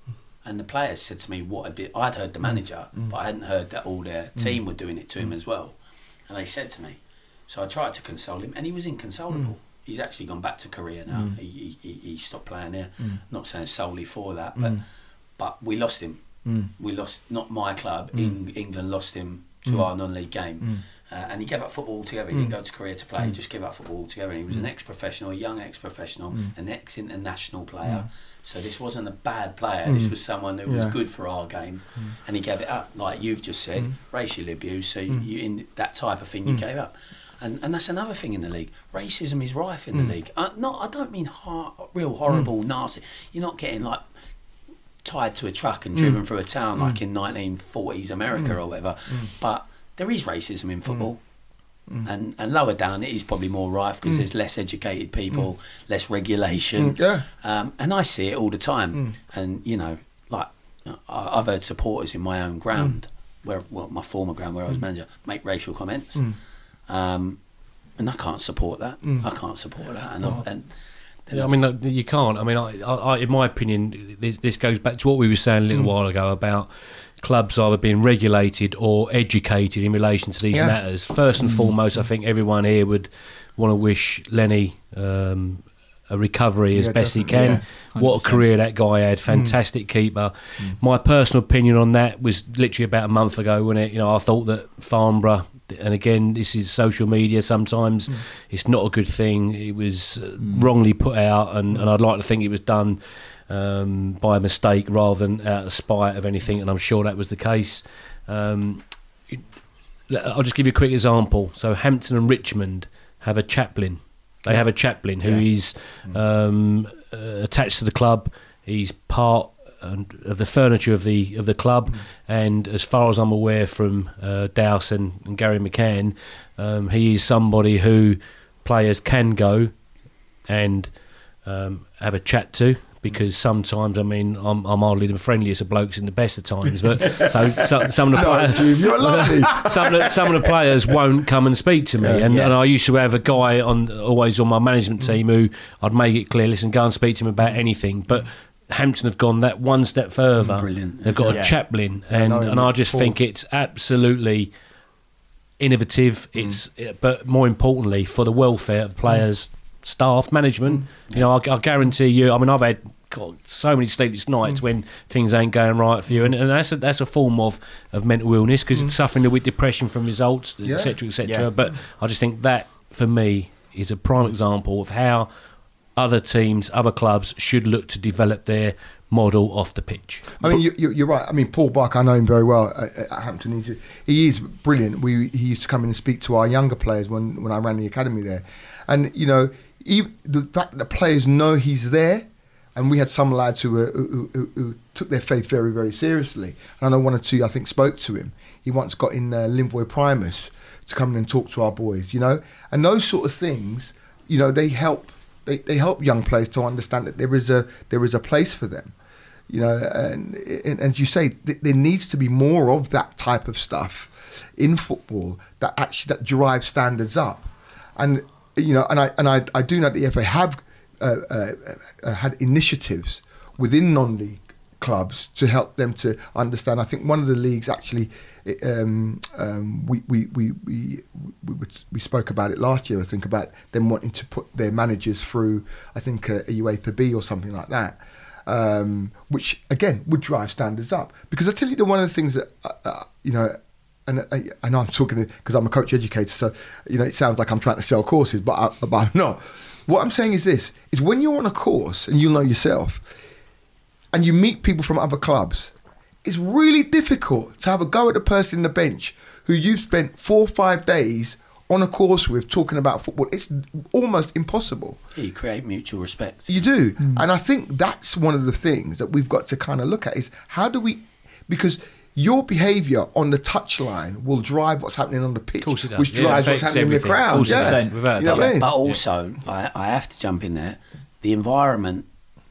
And the players said to me what had been, I'd heard the manager, but I hadn't heard that all their team were doing it to him as well. And they said to me, so I tried to console him, and he was inconsolable. He's actually gone back to Korea now. He stopped playing there. Not saying solely for that, but we lost him. We lost, not my club, England lost him to our non-league game. And he gave up football altogether. He didn't go to Korea to play, he just gave up football altogether. And he was an ex-professional, a young ex-professional, an ex-international player. So this wasn't a bad player, this was someone who was good for our game. And he gave it up, like you've just said, racial abuse. So you in that type of thing you gave up. And that's another thing in the league. Racism is rife in the league. I don't mean real horrible, nasty. You're not getting like tied to a truck and driven through a town like in 1940s America or whatever. But there is racism in football. And lower down it is probably more rife because there's less educated people, less regulation. And I see it all the time. And, you know, like I've heard supporters in my own ground, my former ground where I was manager, make racial comments. And I can't support that. I can't support that. I mean, you can't. I mean, I in my opinion, this goes back to what we were saying a little while ago about clubs either being regulated or educated in relation to these matters. First and foremost, I think everyone here would want to wish Lenny a recovery as best he can. What a career that guy had. Fantastic keeper. My personal opinion on that was literally about a month ago when I thought that Farnborough, and again, this is social media sometimes, it's not a good thing. It was wrongly put out, and I'd like to think it was done by mistake rather than out of spite of anything, and I'm sure that was the case. I'll just give you a quick example. So Hampton and Richmond have a chaplain. They have a chaplain who is attached to the club. He's part of the furniture of the club, and as far as I'm aware from Dowse and Gary McCann, he is somebody who players can go and have a chat to, because sometimes, I mean, I'm hardly the friendliest of blokes in the best of times, but some of the players, you're lovely. some of the players won't come and speak to me, and I used to have a guy always on my management team who I'd make it clear, listen, go and speak to him about anything, but Hampton have gone that one step further. Brilliant. They've got a chaplain, and I just think it's absolutely innovative. But more importantly, for the welfare of players, staff, management. You know, I guarantee you. I mean, I've had so many sleepless nights when things ain't going right for you, and that's a form of mental illness, because it's suffering with depression from results, etc., etc. But I just think that for me is a prime example of how other teams, other clubs should look to develop their model off the pitch. I mean, you're right. I mean, Paul Buck, I know him very well at Hampton. He is brilliant. He used to come in and speak to our younger players when I ran the academy there. And, you know, the fact that the players know he's there, and we had some lads who took their faith very, very seriously. And I know one or two, I think, spoke to him. He once got in Limvoy Primus to come in and talk to our boys, you know. And those sort of things, you know, they help. They help young players to understand that there is a place for them, you know, and as you say, there needs to be more of that type of stuff in football that drives standards up, and you know, and I do know that the FA have had initiatives within non-league clubs to help them to understand. I think one of the leagues actually, we spoke about it last year. I think about them wanting to put their managers through, I think a UEFA B or something like that, which again would drive standards up. Because I tell you, one of the things that you know, and I'm talking because I'm a coach educator, so you know it sounds like I'm trying to sell courses, but I'm not. What I'm saying is this: is when you're on a course and you know yourself, and you meet people from other clubs, it's really difficult to have a go at the person in the bench who you've spent 4 or 5 days on a course with talking about football. It's almost impossible. Yeah, you create mutual respect. You do. And I think that's one of the things that we've got to kind of look at is how do we, because your behaviour on the touchline will drive what's happening on the pitch, which drives what's happening in the crowd. Without you know what I mean? But also, I have to jump in there. the environment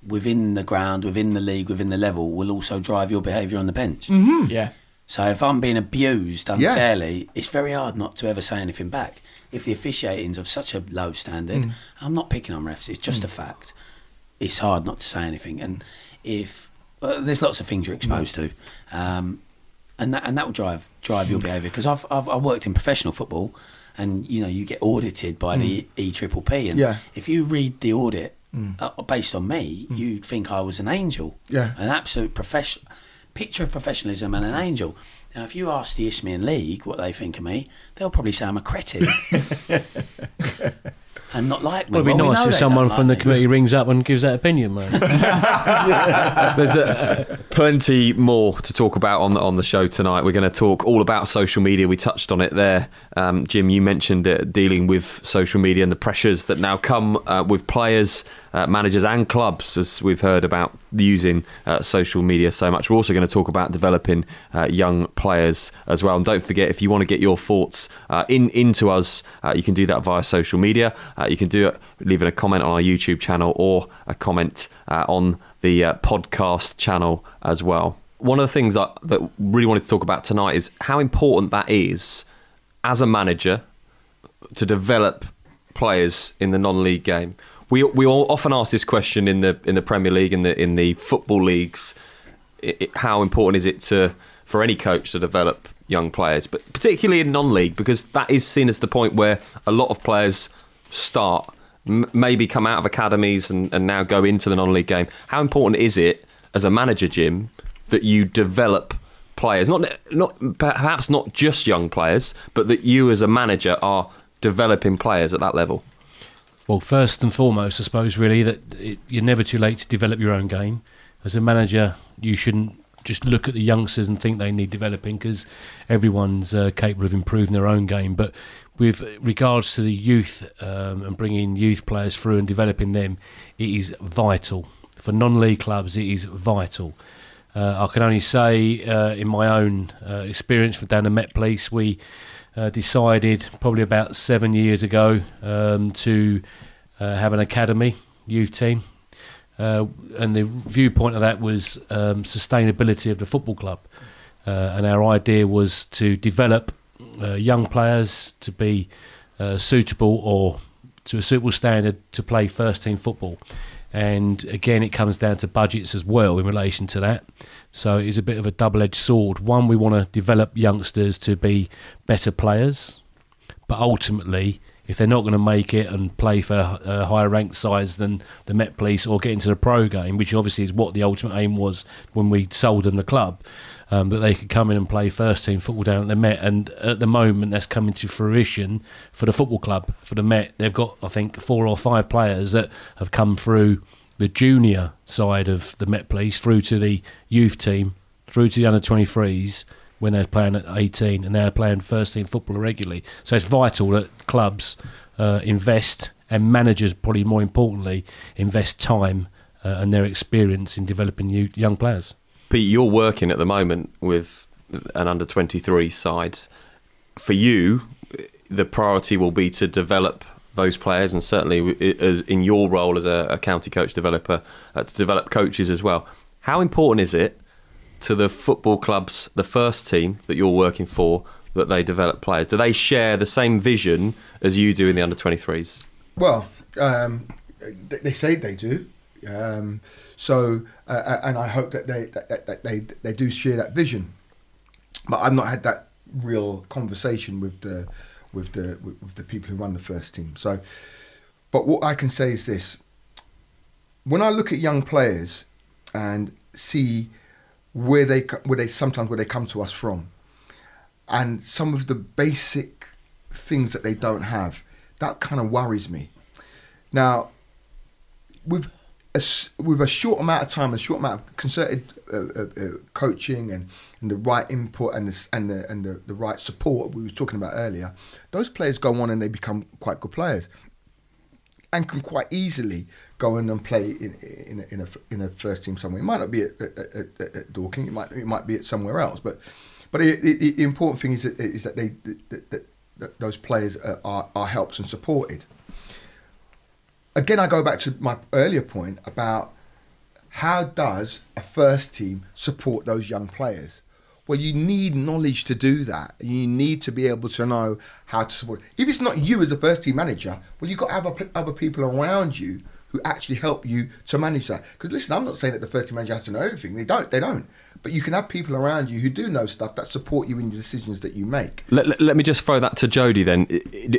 within the ground, within the league, within the level will also drive your behaviour on the bench. Mm-hmm. Yeah. So if I'm being abused unfairly, it's very hard not to ever say anything back. If the officiating's of such a low standard, I'm not picking on refs, it's just a fact. It's hard not to say anything. And if there's lots of things you're exposed to, and that will drive your behaviour. Because I've worked in professional football, and you get audited by the EPPP, and if you read the audit based on me, you'd think I was an angel, an absolute picture of professionalism and an angel. Now, if you ask the Isthmian League what they think of me, they'll probably say I'm a cretin and not like me. Well, it'd be nice if someone from the committee rings up and gives that opinion, mate. There's plenty more to talk about on the show tonight. We're going to talk all about social media. We touched on it there. Jim, you mentioned dealing with social media and the pressures that now come with players, managers and clubs, as we've heard about using social media so much. We're also going to talk about developing young players as well. And don't forget, if you want to get your thoughts into us, you can do that via social media. You can do it leaving a comment on our YouTube channel or a comment on the podcast channel as well. One of the things that really wanted to talk about tonight is how important that is as a manager to develop players in the non-league game. We all often ask this question in the Premier League, in the football leagues. How important is it for any coach to develop young players, but particularly in non-league, because that is seen as the point where a lot of players start, maybe come out of academies and now go into the non-league game. How important is it as a manager, Jim, that you develop players, perhaps not just young players, but that you as a manager are developing players at that level? Well, first and foremost, I suppose, really, that you're never too late to develop your own game. As a manager, you shouldn't just look at the youngsters and think they need developing, because everyone's capable of improving their own game. But with regards to the youth and bringing youth players through and developing them, it is vital. For non-league clubs, it is vital. I can only say in my own experience from down the Met Police, we decided probably about 7 years ago to have an academy youth team, and the viewpoint of that was sustainability of the football club, and our idea was to develop young players to be suitable, or to a suitable standard, to play first team football. And again, it comes down to budgets as well in relation to that. So it's a bit of a double-edged sword. One, we want to develop youngsters to be better players, but ultimately, if they're not going to make it and play for a higher ranked sides than the Met Police, or get into the pro game, which obviously is what the ultimate aim was when we sold them the club, that they could come in and play first team football down at the Met. And at the moment, that's coming to fruition for the football club. For the Met, they've got, I think, 4 or 5 players that have come through the junior side of the Met Police, through to the youth team, through to the under-23s when they're playing at 18, and they're playing first team football regularly. So it's vital that clubs invest, and managers, probably more importantly, invest time and their experience in developing young players. Pete, you're working at the moment with an under-23 side. For you, the priority will be to develop those players, and certainly as in your role as a county coach developer, to develop coaches as well. How important is it to the football clubs, the first team that you're working for, that they develop players? Do they share the same vision as you do in the under-23s? Well, they say they do. So I hope that they do share that vision. But I've not had that real conversation with the people who run the first team. So, but what I can say is this: when I look at young players and see where they come to us from, and some of the basic things that they don't have, that kind of worries me. Now, with a short amount of time, a short amount of concerted coaching and the right input and the right support we were talking about earlier, those players go on and they become quite good players, and can quite easily go in and play in a first team somewhere. It might not be at Dorking, it might be at somewhere else, but the important thing is that those players are helped and supported. again, I go back to my earlier point about how does a first team support those young players? Well, you need knowledge to do that. You need to be able to know how to support. If it's not you as a first team manager, well, you've got to have other people around you who actually help you to manage that. Because listen, I'm not saying that the first team manager has to know everything. They don't. But you can have people around you who do know stuff that support you in the decisions that you make. Let me just throw that to Jody then.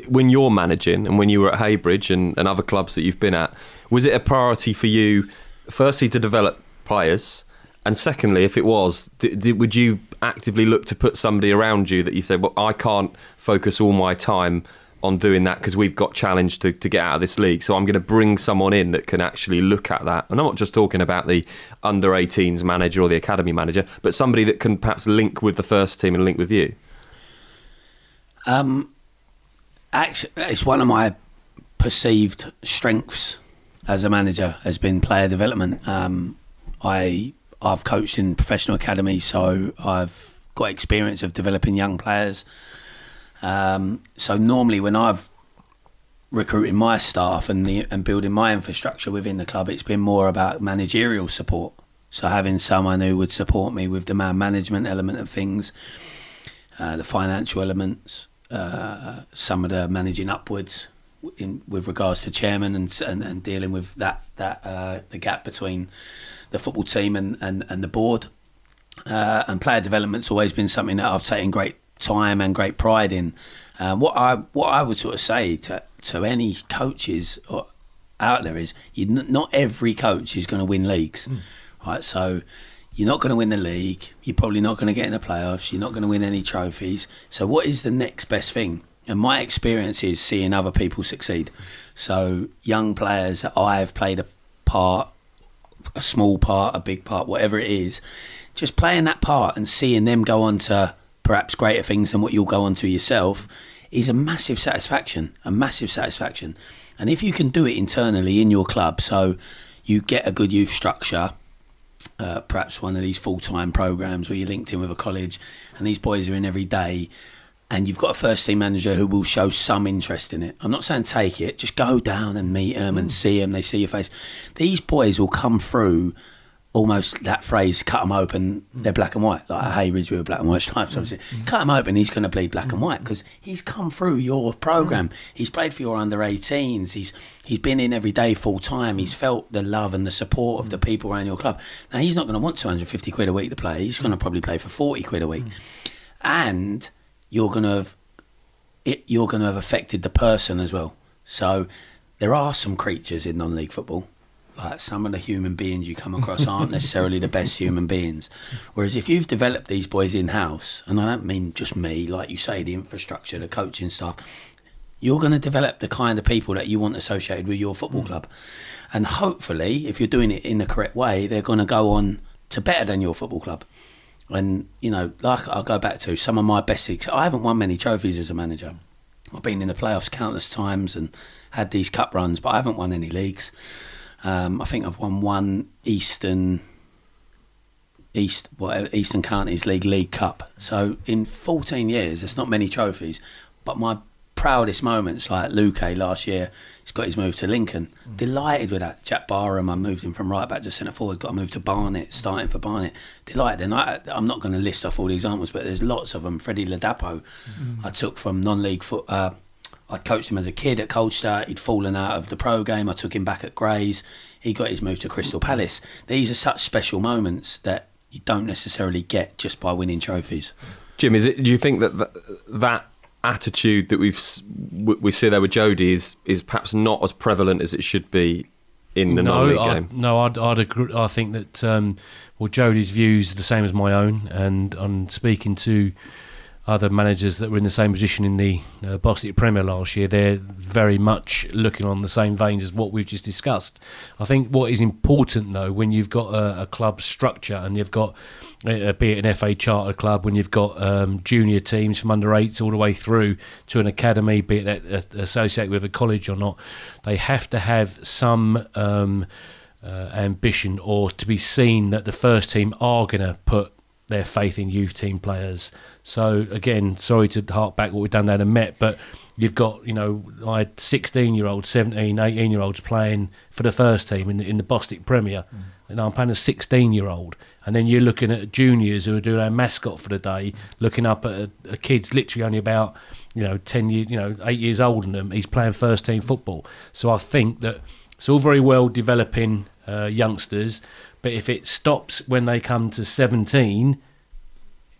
When you're managing and when you were at Haybridge and other clubs that you've been at, was it a priority for you, firstly, to develop players? And secondly, if it was, would you actively look to put somebody around you that you said, well, I can't focus all my time on doing that because we've got challenged to get out of this league, so I'm going to bring someone in that can actually look at that? And I'm not just talking about the under-18s manager or the academy manager, but somebody that can perhaps link with the first team and link with you. Actually, it's one of my perceived strengths as a manager has been player development. I've coached in professional academies, so I've got experience of developing young players. So normally when I've recruited my staff and building my infrastructure within the club, it's been more about managerial support. So having someone who would support me with the man management element of things, the financial elements, some of the managing upwards with regards to chairman and dealing with that the gap between the football team and the board. And player development's always been something that I've taken great time and great pride in. What I would sort of say to any coaches out there is, not every coach is going to win leagues, right? So you're not going to win the league. You're probably not going to get in the playoffs. You're not going to win any trophies. So what is the next best thing? And my experience is seeing other people succeed. So young players that I've played a part, a small part, a big part, whatever it is, just playing that part and seeing them go on to perhaps greater things than what you'll go on to yourself is a massive satisfaction. And if you can do it internally in your club, so you get a good youth structure, perhaps one of these full-time programs where you're linked in with a college and these boys are in every day, and you've got a first team manager who will show some interest in it. I'm not saying take it, just go down and meet them and see them, they see your face. These boys will come through, almost that phrase, cut them open, they're black and white. Like at Haybridge, we were black and white stripes, obviously. Cut them open, he's going to bleed black and white because he's come through your programme. He's played for your under-18s. He's been in every day full time. He's felt the love and the support of the people around your club. Now, he's not going to want 250 quid a week to play. He's going to probably play for 40 quid a week. And you're going to have affected the person as well. So there are some creatures in non-league football. Like some of the human beings you come across aren't necessarily the best human beings. Whereas if you've developed these boys in-house, and I don't mean just me, like you say, the infrastructure, the coaching staff, you're going to develop the kind of people that you want associated with your football club. And hopefully, if you're doing it in the correct way, they're going to go on to better than your football club. And, you know, like I'll go back to some of my best... I haven't won many trophies as a manager. I've been in the playoffs countless times and had these cup runs, but I haven't won any leagues. I think I've won one Eastern Counties League Cup. So in 14 years, there's not many trophies. But my proudest moments, like Luke last year, he's got his move to Lincoln. Delighted with that. Jack Barham, I moved him from right back to centre forward. Got a move to Barnet, starting for Barnet. Delighted. And I'm not going to list off all the examples, but there's lots of them. Freddie Ladapo, I took from non-league foot. I coached him as a kid at Colchester. He'd fallen out of the pro game. I took him back at Grays. He got his move to Crystal Palace. These are such special moments that you don't necessarily get just by winning trophies. Jim, do you think that attitude that we see there with Jody is perhaps not as prevalent as it should be in the non-league game? No, I'd agree. I think that Jody's views are the same as my own, and I'm speaking to other managers that were in the same position in the Barnsley Premier last year. They're very much looking on the same veins as what we've just discussed. I think what is important, though, when you've got a club structure and you've got, be it an FA Charter club, when you've got junior teams from under 8s all the way through to an academy, be it associated with a college or not, they have to have some ambition or to be seen that the first team are going to put their faith in youth team players. So again, sorry to hark back what we've done down at Met, but you've got, I had 16-year-olds, 17, 18-year-olds playing for the first team in the Bostik Premier. And I'm playing a 16-year-old. And then you're looking at juniors who are doing our mascot for the day, looking up at a kid's literally only about, 10 years, 8 years older than them. He's playing first team football. So I think that it's all very well developing youngsters, but if it stops when they come to 17,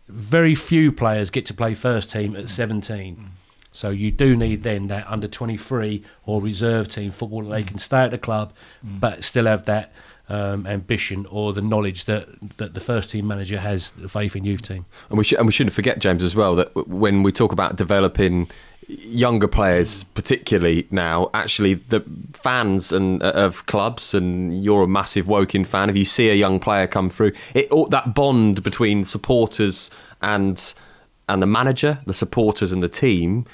very few players get to play first team at 17. So you do need then that under 23 or reserve team football that they can stay at the club but still have that ambition or the knowledge that the first team manager has faith in youth team. And we shouldn't forget, James, as well, that when we talk about developing younger players, particularly now, actually the fans of clubs, and you're a massive Woking fan, if you see a young player come through, that bond between supporters and the manager, the supporters and the team,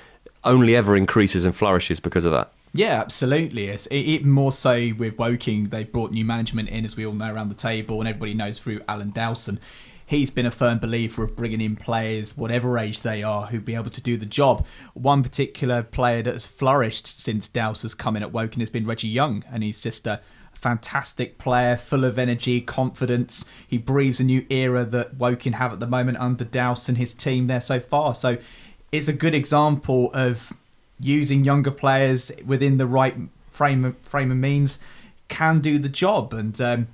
only ever increases and flourishes because of that. Yeah, absolutely. It's even more so with Woking. They brought new management in, as we all know, around the table, and everybody knows through Alan Dowson. He's been a firm believer of bringing in players, whatever age they are, who'd be able to do the job. One particular player that has flourished since Dowson's come in at Woking has been Reggie Young, and he's just a fantastic player, full of energy, confidence. He breathes a new era that Woking have at the moment under Dowson, his team there so far. So it's a good example of using younger players within the right frame of means can do the job. And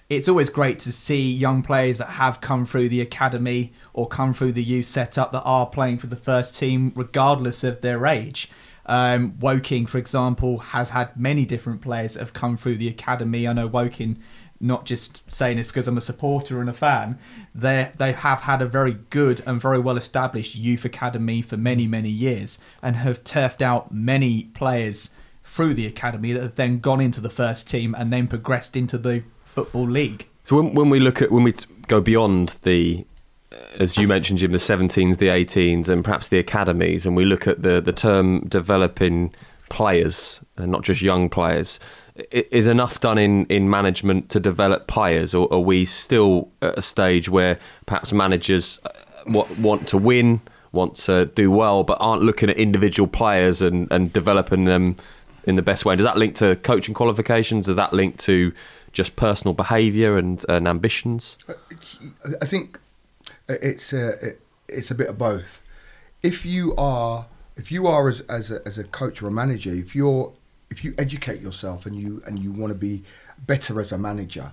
it's always great to see young players that have come through the academy or come through the youth setup that are playing for the first team regardless of their age. Woking, for example, has had many different players that have come through the academy. I know Woking, not just saying this because I'm a supporter and a fan, they have had a very good and very well established youth academy for many, many years and have turfed out many players through the academy that have then gone into the first team and then progressed into the Football League. So when we go beyond the, as you mentioned, Jim, the 17s, the 18s, and perhaps the academies, and we look at the term developing players, and not just young players, is enough done in management to develop players, or are we still at a stage where perhaps managers want to win, want to do well, but aren't looking at individual players and developing them in the best way? Does that link to coaching qualifications? Does that link to just personal behaviour and ambitions? I think it's a bit of both. If you are as a coach or a manager, if you educate yourself and you want to be better as a manager,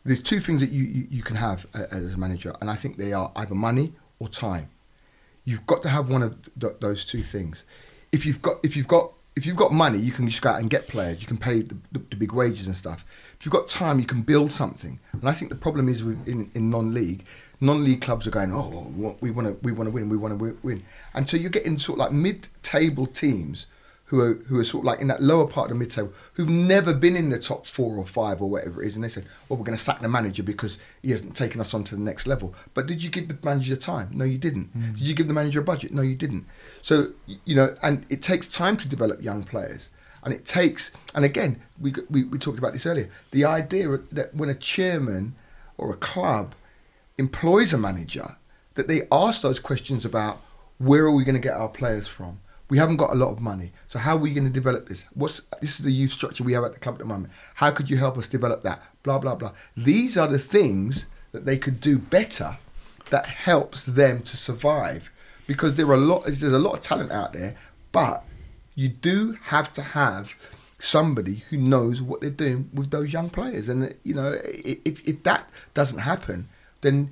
there's two things that you can have as a manager, and I think they are either money or time. You've got to have one of those two things. If you've got money, you can just go out and get players. You can pay the big wages and stuff. If you've got time, you can build something. And I think the problem is in non-league clubs are going, oh, we want to win. And so you're getting sort of like mid-table teams who are sort of like in that lower part of the mid-table, who've never been in the top 4 or 5 or whatever it is. And they say, well, we're going to sack the manager because he hasn't taken us on to the next level. But did you give the manager time? No, you didn't. Did you give the manager a budget? No, you didn't. So, and it takes time to develop young players. And it takes, and again, we talked about this earlier, the idea that when a chairman or a club employs a manager, that they ask those questions about where are we going to get our players from? We haven't got a lot of money, so how are we going to develop this? This is the youth structure we have at the club at the moment. How could you help us develop that? Blah, blah, blah. These are the things that they could do better that helps them to survive, because there's a lot of talent out there, but you do have to have somebody who knows what they're doing with those young players. And, if that doesn't happen, then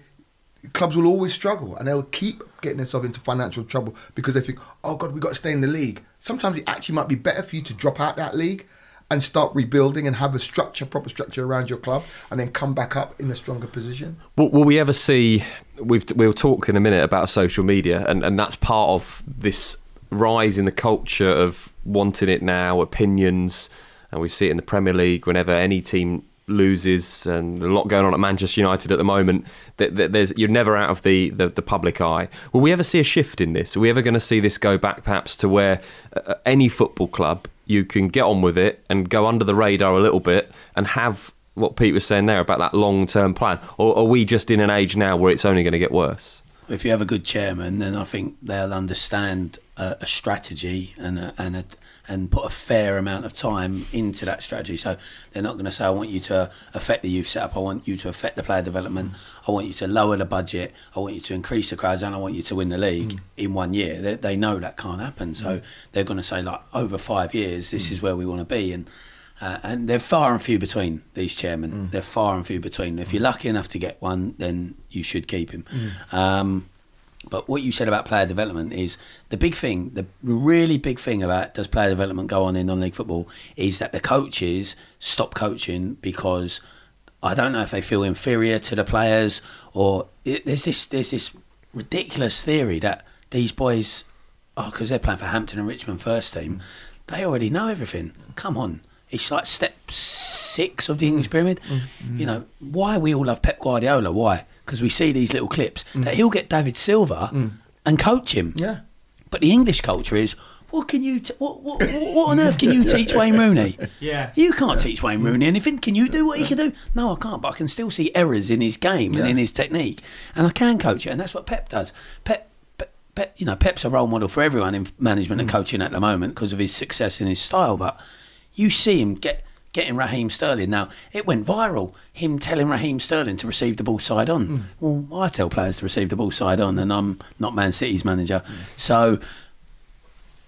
clubs will always struggle, and they'll keep getting themselves into financial trouble because they think, oh God, we've got to stay in the league. Sometimes it actually might be better for you to drop out that league and start rebuilding and have a proper structure around your club, and then come back up in a stronger position. Will we ever see, we'll talk in a minute about social media, and that's part of this rise in the culture of wanting it now, opinions, and we see it in the Premier League whenever any team loses, and a lot going on at Manchester United at the moment, you're never out of the public eye. Will we ever see a shift in this? Are we ever going to see this go back perhaps to where any football club, you can get on with it and go under the radar a little bit and have what Pete was saying there about that long-term plan, or are we just in an age now where it's only going to get worse? If you have a good chairman, then I think they'll understand a strategy and put a fair amount of time into that strategy. So they're not going to say, I want you to affect the youth setup, I want you to affect the player development, I want you to lower the budget, I want you to increase the crowds, and I want you to win the league in 1 year. They know that can't happen. So they're going to say, like, over 5 years, this is where we want to be. And they're far and few between, these chairmen. They're far and few between. If you're lucky enough to get one, then you should keep him. But what you said about player development is the big thing, the really big thing about does player development go on in non-league football is that the coaches stop coaching because I don't know if they feel inferior to the players, or there's this ridiculous theory that these boys, because they're playing for Hampton and Richmond first team, they already know everything. Come on. It's like step 6 of the English pyramid. You know, why we all love Pep Guardiola? Why? Because we see these little clips that he'll get David Silva and coach him. Yeah. But the English culture is, what can you? What on earth can you teach Wayne Rooney? Yeah. You can't teach Wayne Rooney anything. Can you do what he can do? No, I can't. But I can still see errors in his game and in his technique, and I can coach it. And that's what Pep does. Pep, you know, Pep's a role model for everyone in management and coaching at the moment because of his success and his style. But you see him getting Raheem Sterling. Now, it went viral, him telling Raheem Sterling to receive the ball side on. Well, I tell players to receive the ball side on, and I'm not Man City's manager. So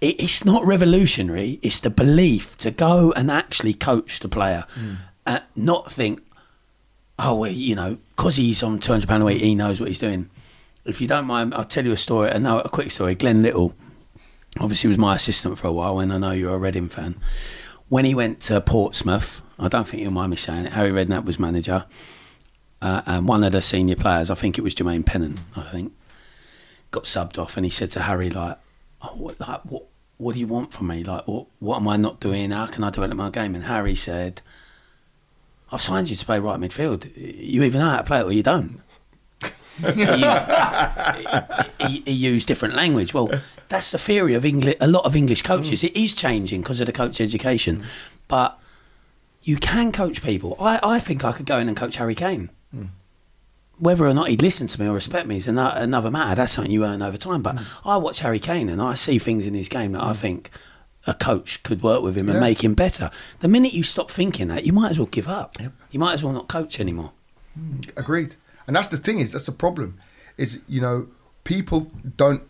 it's not revolutionary. It's the belief to go and actually coach the player. Not think, oh, well, you know, because he's on £200 a week, he knows what he's doing. If you don't mind, I'll tell you a quick story. Glenn Little, obviously was my assistant for a while, and I know you're a Reading fan. When he went to Portsmouth, I don't think you'll mind me saying it, Harry Redknapp was manager, and one of the senior players, I think it was Jermaine Pennant, got subbed off, and he said to Harry, like, what do you want from me? Like, what am I not doing? How can I develop my game? And Harry said, I've signed you to play right midfield. You either know how to play it or you don't. he used different language. Well, that's the theory of English. A lot of English coaches. It is changing because of the coach education, but you can coach people. I think I could go in and coach Harry Kane. Whether or not he'd listen to me or respect me is another matter. That's something you earn over time. But I watch Harry Kane and I see things in his game that I think a coach could work with him and make him better. The minute you stop thinking that, you might as well give up. You might as well not coach anymore. Agreed. And that's the thing, that's the problem, is, you know, people don't.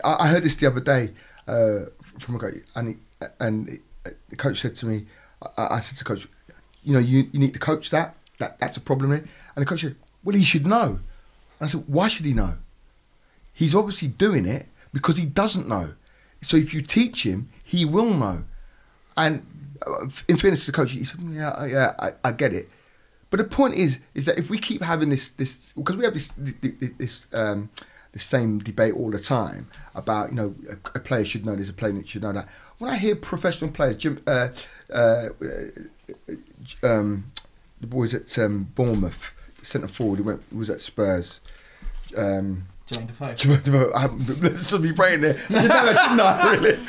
I heard this the other day from a coach, and the coach said to me, I said to the coach, you know, you need to coach that's a problem here. And the coach said, well, he should know. And I said, why should he know? He's obviously doing it because he doesn't know. So if you teach him, he will know. And in fairness to the coach, he said, I get it. But the point is that if we keep having this, because we have this same debate all the time about, you know, a player should know this, a player should know that. When I hear professional players, the boys at Bournemouth, centre forward, who was at Spurs. Jermaine Defoe. This will be brain there. No, really.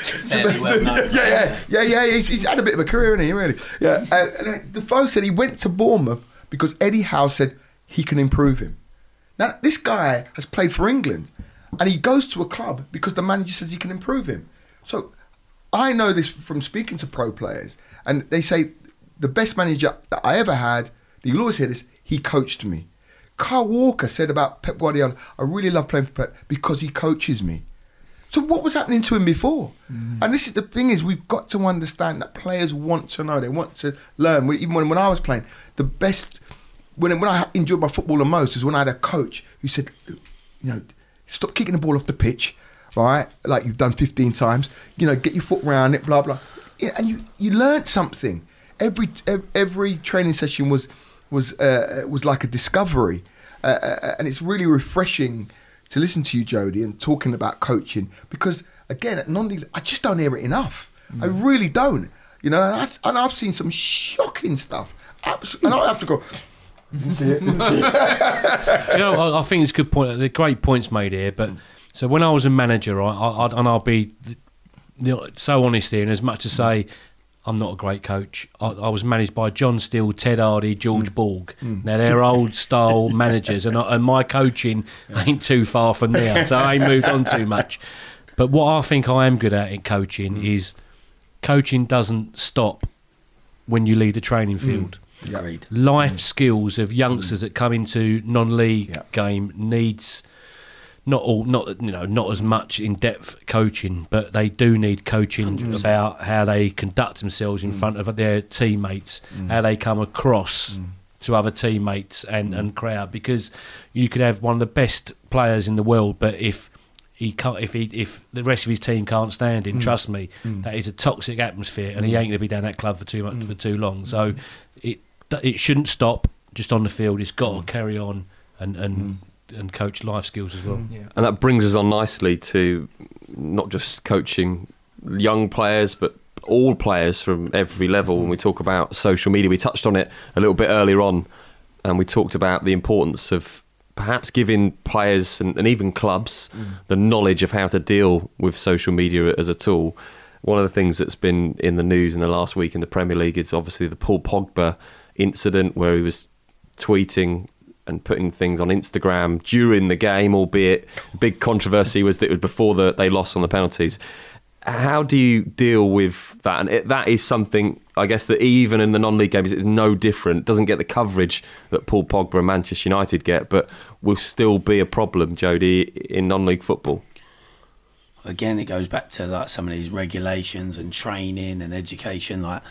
Yeah. He's had a bit of a career, hasn't he? Really. Yeah. And Defoe said he went to Bournemouth because Eddie Howe said he can improve him. Now, this guy has played for England, and he goes to a club because the manager says he can improve him. So I know this from speaking to pro players, and they say the best manager that I ever had, you'll always hear this, he coached me. Carl Walker said about Pep Guardiola, I really love playing for Pep because he coaches me. So what was happening to him before? And this is the thing, is we've got to understand that players want to know, they want to learn. Even when I was playing, the best, when I enjoyed my football the most is when I had a coach who said, you know, stop kicking the ball off the pitch, right? Like you've done 15 times, you know, get your foot around it, blah, blah. Yeah, and you learned something. Every training session was like a discovery. And it's really refreshing to listen to you, Jody, and talking about coaching, because again, at non-league, I just don't hear it enough. I really don't. You know, and I've seen some shocking stuff. And I have to go. See it. You know, I think it's a good point. They're great points made here. But so when I was a manager, I'll be so honest here, and as much as say, I'm not a great coach. I was managed by John Steele, Ted Hardy, George Borg. Now they're old style managers, and my coaching ain't too far from there, so I ain't moved on too much. But what I think I am good at in coaching is coaching doesn't stop when you leave the training field. Agreed. Life skills of youngsters that come into non-league game needs not as much in-depth coaching, but they do need coaching 100%. About how they conduct themselves in front of their teammates, how they come across to other teammates and crowd. Because you could have one of the best players in the world, but if the rest of his team can't stand him, trust me, that is a toxic atmosphere, and he ain't going to be down that club for too long. So it shouldn't stop just on the field. It's got to carry on and coach life skills as well. Yeah. And that brings us on nicely to not just coaching young players, but all players from every level. When we talk about social media, we touched on it a little bit earlier on, and we talked about the importance of perhaps giving players and even clubs the knowledge of how to deal with social media as a tool. One of the things that's been in the news in the last week in the Premier League is obviously the Paul Pogba incident, where he was tweeting and putting things on Instagram during the game, albeit big controversy was that it was before they lost on the penalties. How do you deal with that? And that is something, I guess, that even in the non-league games, it's no different. It doesn't get the coverage that Paul Pogba and Manchester United get, but will still be a problem, Jody, in non-league football. Again, it goes back to like some of these regulations and training and education. Like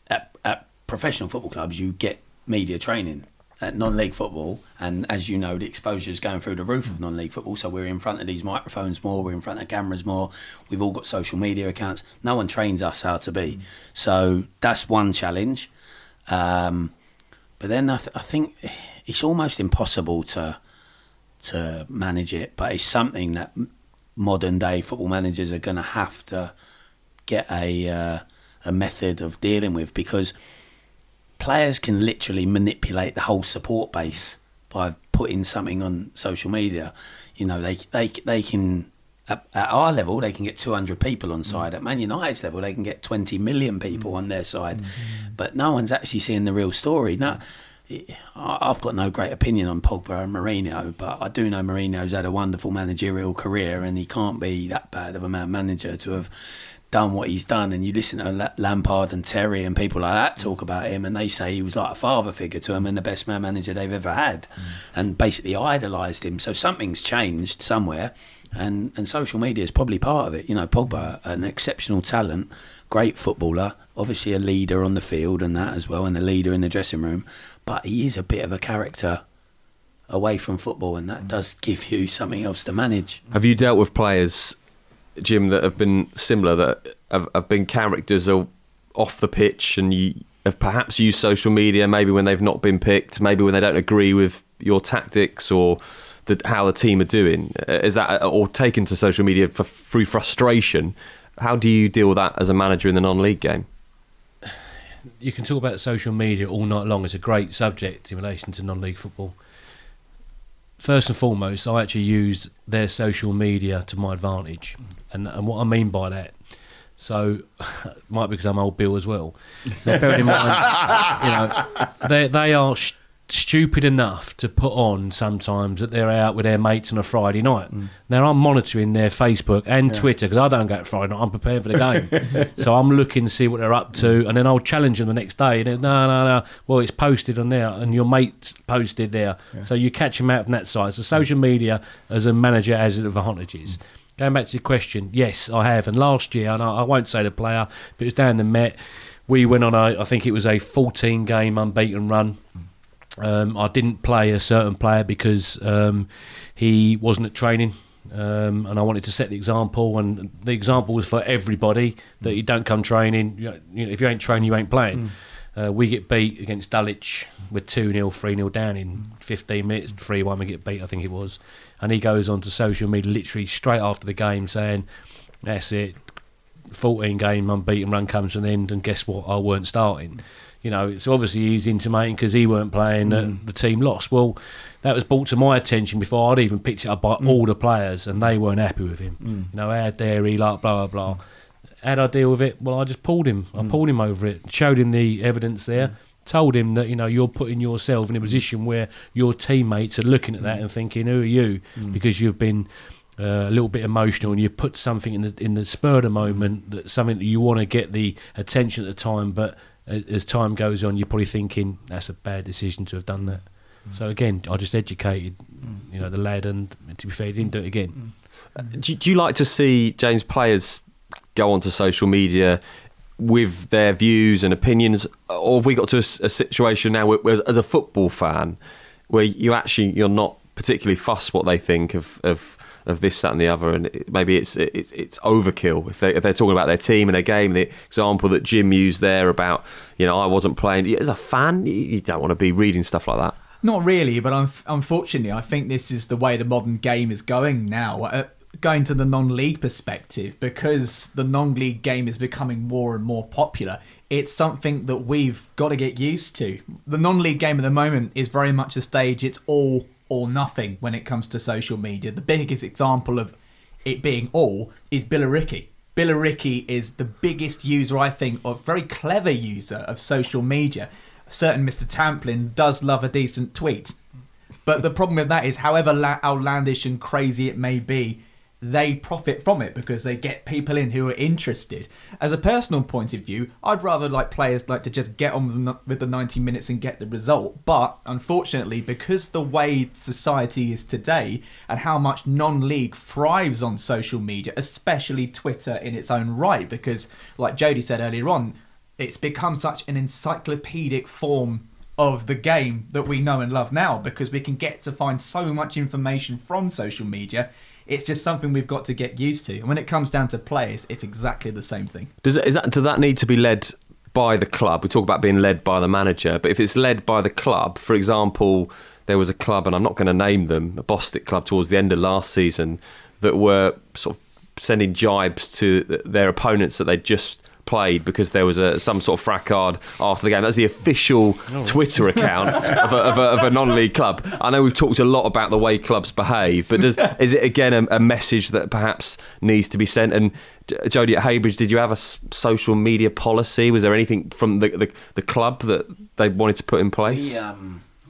at professional football clubs, you get media training. At non-league football, and as you know, the exposure is going through the roof of non-league football, so we're in front of these microphones more, we're in front of cameras more, we've all got social media accounts. No one trains us how to be, so that's one challenge. But then I think it's almost impossible to manage it, but it's something that modern day football managers are going to have to get a method of dealing with, because players can literally manipulate the whole support base by putting something on social media. You know, they can, at our level, they can get 200 people on side. At Man United's level, they can get 20 million people on their side. But no one's actually seeing the real story. Now, I've got no great opinion on Pogba and Mourinho, but I do know Mourinho's had a wonderful managerial career, and he can't be that bad of a manager to have done what he's done. And you listen to Lampard and Terry and people like that talk about him, and they say he was like a father figure to him and the best manager they've ever had, and basically idolised him. So something's changed somewhere, and social media is probably part of it. You know, Pogba, an exceptional talent, great footballer, obviously a leader on the field and that as well, and a leader in the dressing room, but he is a bit of a character away from football, and that does give you something else to manage. Have you dealt with players, Jim, that have been similar, that have been characters off the pitch, and you have perhaps used social media maybe when they've not been picked, maybe when they don't agree with your tactics or how the team are doing? Is that, or taken to social media through frustration? How do you deal with that as a manager in the non-league game? You can talk about social media all night long. It's a great subject in relation to non-league football. First and foremost, I actually use their social media to my advantage. And what I mean by that, so might be because I'm old Bill as well. Now, bearing in mind, you know, they are stupid enough to put on sometimes that they're out with their mates on a Friday night. Now I'm monitoring their Facebook and Twitter, because I don't go out Friday night. I'm prepared for the game, so I'm looking to see what they're up to, and then I'll challenge them the next day. And no, well, it's posted on there, and your mate posted there, so you catch them out from that side. So social media as a manager has advantages. Going back to your question, yes, I have. And last year, and I won't say the player, but it was down the Met. We went on I think it was a 14-game unbeaten run. I didn't play a certain player because he wasn't at training, and I wanted to set the example. And the example was for everybody that you don't come training. You know, if you ain't training, you ain't playing. We get beat against Dulwich with 2-0, 3-0 down in 15 minutes, 3-1 we get beat, I think it was. And he goes on to social media literally straight after the game saying, that's it, 14-game unbeaten run comes to an end, and guess what, I weren't starting. You know, so obviously he's intimating because he weren't playing, the team lost. Well, that was brought to my attention before I'd even picked it up by all the players, and they weren't happy with him. You know, how dare he, like, blah, blah, blah. How'd I deal with it? Well, I just pulled him. I pulled him over it, showed him the evidence there, told him that, you're putting yourself in a position where your teammates are looking at that and thinking, who are you? Because you've been a little bit emotional and you've put something in the spur of the moment, that something that you want to get the attention at the time, but as time goes on, you're probably thinking that's a bad decision to have done that. So again, I just educated, the lad, and to be fair, he didn't do it again. Do you like to see, James, players go onto social media with their views and opinions, or have we got to a situation now where, as a football fan, where you're not particularly fussed what they think of this, that, and the other, and maybe it's overkill if they're talking about their team and their game? The example that Jim used there about, I wasn't playing. As a fan, you don't want to be reading stuff like that. Not really, but unfortunately, I think this is the way the modern game is going now. Going to the non-league perspective, because the non-league game is becoming more and more popular, it's something that we've got to get used to. The non-league game at the moment is very much a stage, it's all or nothing when it comes to social media. The biggest example of it being all is Billericay. Billericay is the biggest user, I think, or very clever user of social media. A certain Mr. Tamplin does love a decent tweet. But the problem with that is, however outlandish and crazy it may be, they profit from it because they get people in who are interested. As a personal point of view, I'd rather players to just get on with the 90 minutes and get the result. But unfortunately, because the way society is today and how much non-league thrives on social media, especially Twitter in its own right, because like Jody said earlier on, it's become such an encyclopedic form of the game that we know and love now, because we can get to find so much information from social media. It's just something we've got to get used to. And when it comes down to players, it's exactly the same thing. Does that need to be led by the club? We talk about being led by the manager, but if it's led by the club, for example, there was a club, and I'm not going to name them, a Bostik club towards the end of last season, that were sort of sending jibes to their opponents that they'd just played because there was some sort of fracas after the game. That's the official Twitter account of a non-league club. I know we've talked a lot about the way clubs behave, but is it again a message that perhaps needs to be sent? And Jody, at Haybridge, did you have a social media policy? Was there anything from the club that they wanted to put in place?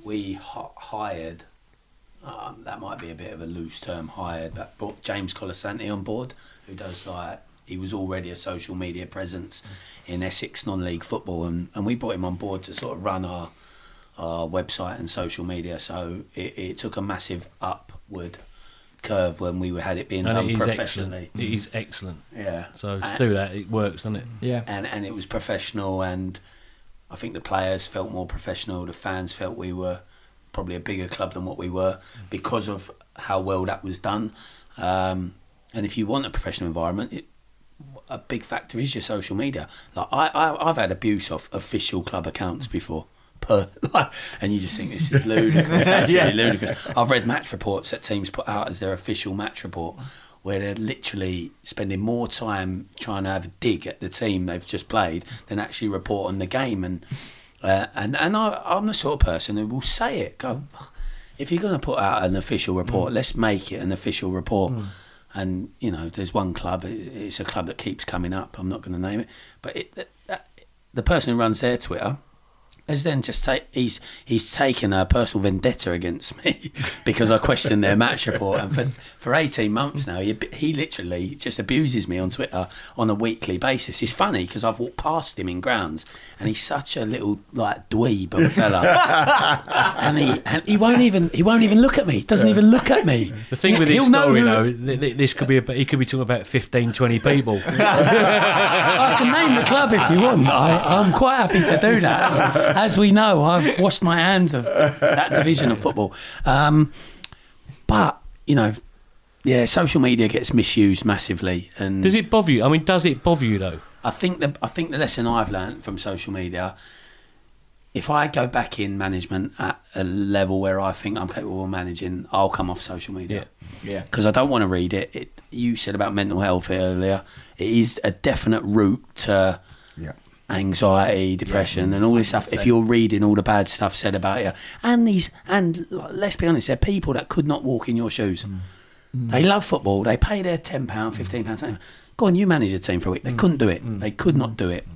We hired, that might be a bit of a loose term, but brought James Colasanti on board, who does he was already a social media presence in Essex non-league football, and we brought him on board to sort of run our website and social media. So it took a massive upward curve when we had it being done professionally. It is excellent. Yeah. So to do that, it works, doesn't it? Yeah. And it was professional, and I think the players felt more professional. The fans felt we were probably a bigger club than what we were because of how well that was done. And if you want a professional environment, a big factor is your social media. I've had abuse of official club accounts before, and you just think this is ludicrous. Absolutely ludicrous. I've read match reports that teams put out as their official match report, where they're literally spending more time trying to have a dig at the team they've just played than actually report on the game. And I'm the sort of person who will say it. Go, if you're going to put out an official report, let's make it an official report. And, there's one club, it's a club that keeps coming up, I'm not going to name it, but the person who runs their Twitter has then just he's taken a personal vendetta against me because I questioned their match report, and for 18 months now he literally just abuses me on Twitter on a weekly basis. It's funny because I've walked past him in grounds and he's such a little dweeb of a fella, and he won't even look at me. Doesn't even look at me. The thing with his story though, this could be he could be talking about 15-20 people. I can name the club if you want. I'm quite happy to do that. As we know, I've washed my hands of that division of football. But, social media gets misused massively. And does it bother you? I mean, does it bother you, though? I think the lesson I've learned from social media, if I go back in management at a level where I think I'm capable of managing, I'll come off social media. Yeah. Because I don't want to read it. You said about mental health earlier. It is a definite route to... anxiety, depression, and all this stuff. If you're reading all the bad stuff said about you, and let's be honest, they're people that could not walk in your shoes. They love football. They pay their £10, £15, go on, you manage a team for a week. They couldn't do it. They could not do it.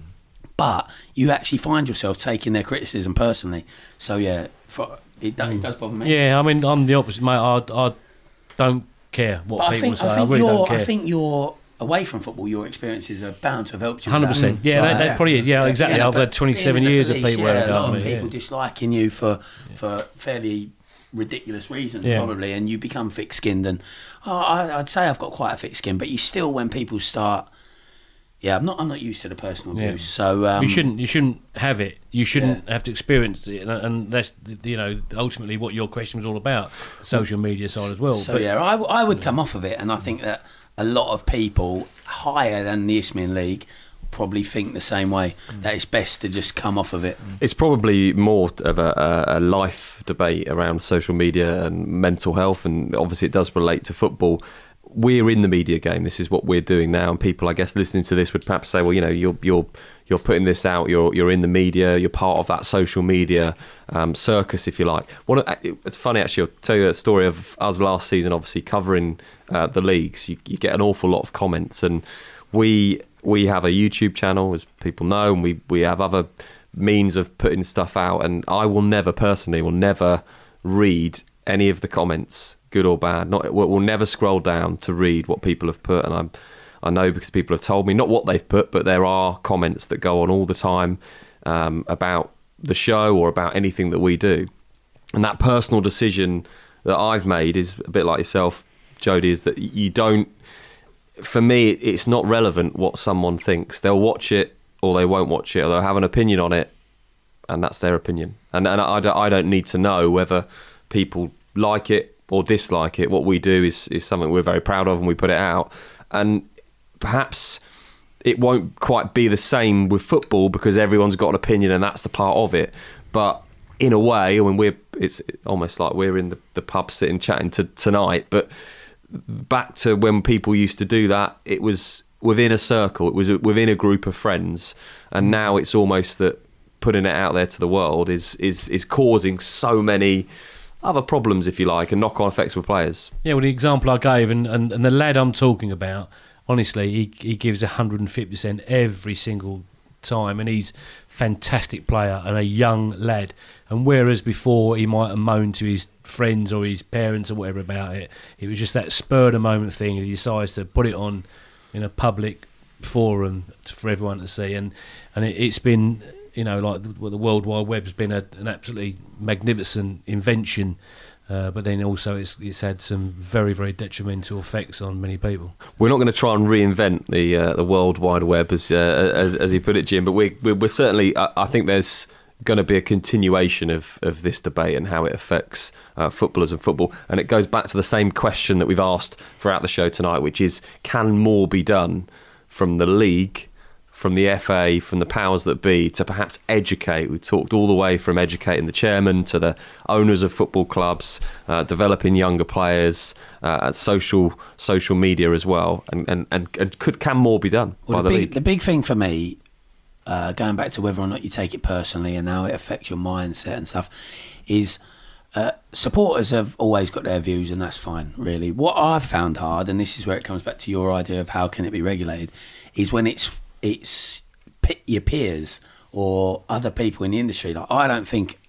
But you actually find yourself taking their criticism personally. So yeah, it does bother me. Yeah, I mean, I'm the opposite, mate. I don't care what people say. I really don't care. I think you're away from football. Your experiences are bound to have helped you. 100%. Yeah, they probably. Yeah, exactly. Yeah, I've had 27 years of people a lot me. of people disliking you for fairly ridiculous reasons, probably, and you become thick-skinned. And I'd say I've got quite a thick skin, but you still, when people start. Yeah, I'm not used to the personal abuse, so you shouldn't have it. You shouldn't have to experience it, and that's ultimately what your question was all about, social media side as well. So I would come off of it, and I think that a lot of people higher than the Isthmian League probably think the same way, that it's best to just come off of it. It's probably more of a life debate around social media and mental health, and obviously it does relate to football. We're in the media game. This is what we're doing now, and people, I guess, listening to this would perhaps say, well, you're putting this out. You're in the media. You're part of that social media circus, if you like. It's funny, actually. I'll tell you a story of us last season. Obviously, covering the leagues, you get an awful lot of comments, and we have a YouTube channel, as people know, and we have other means of putting stuff out. And I will never read any of the comments, good or bad. We'll never scroll down to read what people have put, and I know because people have told me, not what they've put, but there are comments that go on all the time about the show or about anything that we do. And that personal decision that I've made is a bit like yourself, Jody, is that you don't. For me, it's not relevant what someone thinks. They'll watch it or they won't watch it, or they'll have an opinion on it, and that's their opinion. And I don't need to know whether people like it or dislike it. What we do is something we're very proud of, and we put it out. And perhaps it won't quite be the same with football because everyone's got an opinion, and that's the part of it. But in a way, I mean, it's almost like we're in the pub sitting chatting tonight. But back to when people used to do that, it was within a circle, it was within a group of friends, and now it's almost that putting it out there to the world is causing so many other problems, if you like, and knock-on effects with players. Yeah, well, the example I gave, and the lad I'm talking about, honestly, he gives 150% every single time, and he's a fantastic player and a young lad. And whereas before he might have moaned to his friends or his parents or whatever about it, it was just that spur-of-the-moment thing, and he decides to put it on in a public forum for everyone to see. And it's been, like the World Wide Web's been an absolutely magnificent invention, but then also it's had some very, very detrimental effects on many people. We're not going to try and reinvent the World Wide Web, as you put it, Jim, but we're certainly, I think there's going to be a continuation of this debate and how it affects footballers and football. And it goes back to the same question that we've asked throughout the show tonight, which is, can more be done from the league, from the FA, from the powers that be, to perhaps educate? We talked all the way from educating the chairman to the owners of football clubs, developing younger players, social media as well. And can more be done by the league? The big thing for me, going back to whether or not you take it personally and how it affects your mindset and stuff, is supporters have always got their views, and that's fine, really. What I've found hard, and this is where it comes back to your idea of how can it be regulated, is when it's your peers or other people in the industry. Like, I don't think,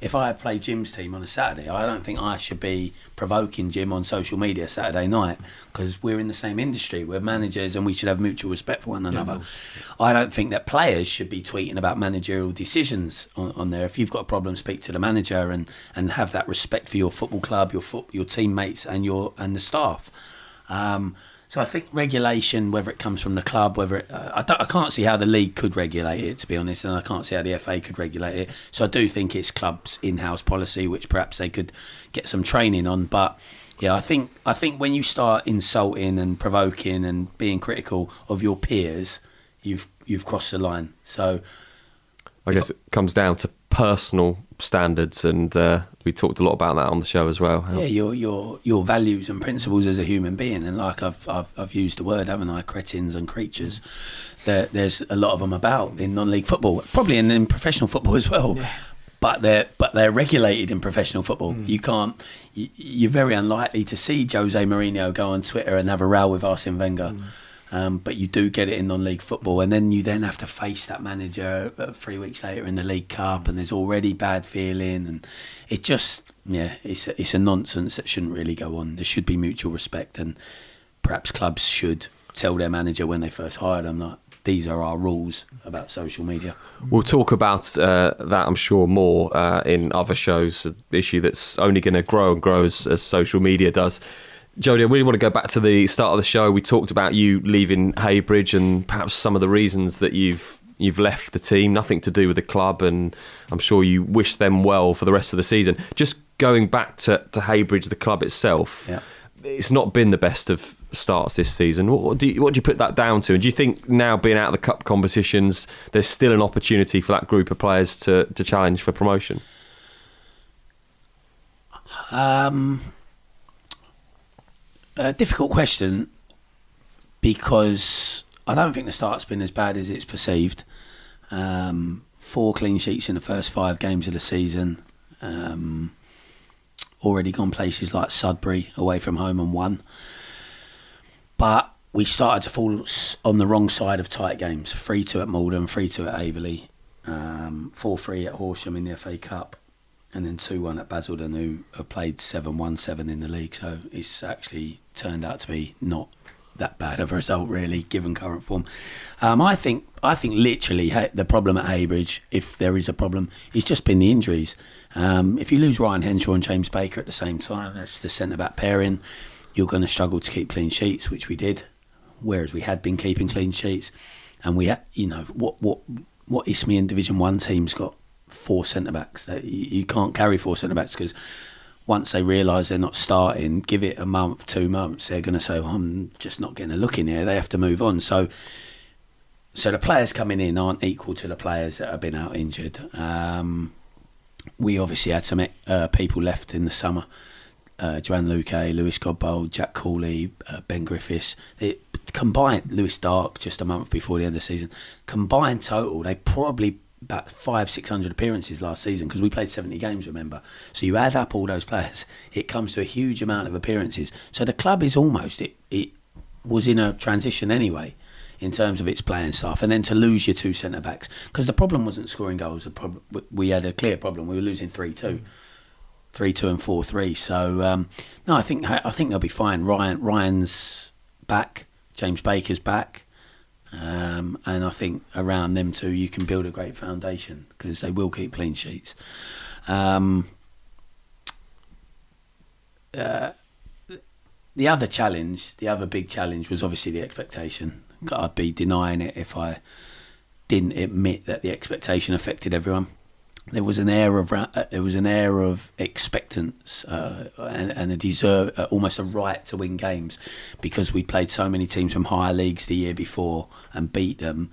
if I play Jim's team on a Saturday, I don't think I should be provoking Jim on social media Saturday night, because we're in the same industry, we're managers, and we should have mutual respect for one another. I don't think that players should be tweeting about managerial decisions on there. If you've got a problem, speak to the manager and have that respect for your football club, your teammates and the staff. So I think regulation, whether it comes from the club, I can't see how the league could regulate it, to be honest, and I can't see how the FA could regulate it. So I do think it's clubs' in-house policy, which perhaps they could get some training on. But yeah, I think when you start insulting and provoking and being critical of your peers, you've crossed the line. So I guess it comes down to personal standards, and we talked a lot about that on the show as well. Yeah, your values and principles as a human being, and like I've used the word, haven't I? Cretins and creatures. There's a lot of them about in non-league football, probably in professional football as well. Yeah. But they're regulated in professional football. You can't. You're very unlikely to see Jose Mourinho go on Twitter and have a row with Arsene Wenger. But you do get it in non-league football, and then you have to face that manager 3 weeks later in the League Cup, and there's already bad feeling, and it just, it's a nonsense that shouldn't really go on. There should be mutual respect, and perhaps clubs should tell their manager when they first hire them that these are our rules about social media. We'll talk about that, I'm sure, more in other shows, an issue that's only going to grow and grow as social media does. Jody, I really want to go back to the start of the show. We talked about you leaving Heybridge and perhaps some of the reasons that you've left the team, nothing to do with the club, and I'm sure you wish them well for the rest of the season. Just going back to Heybridge, the club itself, it's not been the best of starts this season. What do you put that down to? And do you think now being out of the cup competitions, there's still an opportunity for that group of players to challenge for promotion? A difficult question, because I don't think the start's been as bad as it's perceived. 4 clean sheets in the first 5 games of the season. Already gone places like Sudbury away from home and won. But we started to fall on the wrong side of tight games. 3-2 at Malden, 3-2 at Averley, 4-3 at Horsham in the FA Cup, and then 2-1 at Basildon, who have played 7-1-7 in the league. So it's actually turned out to be not that bad of a result, really, given current form. I think literally the problem at Heybridge, if there is a problem, it's just been the injuries. If you lose Ryan Henshaw and James Baker at the same time, that's the centre-back pairing, you're going to struggle to keep clean sheets, which we did, whereas we had been keeping clean sheets. And we had, what Isthmian Division 1 team's got 4 centre-backs. You can't carry 4 centre-backs, because once they realise they're not starting, give it a month, 2 months, they're going to say, I'm just not getting a look in here. They have to move on. So the players coming in aren't equal to the players that have been out injured. We obviously had some people left in the summer. Joanne Luque, Lewis Godbold, Jack Cooley, Ben Griffiths. Combined, Lewis Dark just a month before the end of the season. Combined total, they probably about 500-600 appearances last season, because we played 70 games, remember. So you add up all those players, it comes to a huge amount of appearances. So the club is almost, it was in a transition anyway in terms of its playing staff, and then to lose your 2 centre-backs, because the problem wasn't scoring goals. We had a clear problem. We were losing 3-2 and 4-3. So no, I think they'll be fine. Ryan's back, James Baker's back. And I think around them two you can build a great foundation, because they will keep clean sheets. The other big challenge was obviously the expectation. I'd be denying it if I didn't admit that the expectation affected everyone. There was an air of expectance and a deserve, almost a right to win games, because we played so many teams from higher leagues the year before and beat them.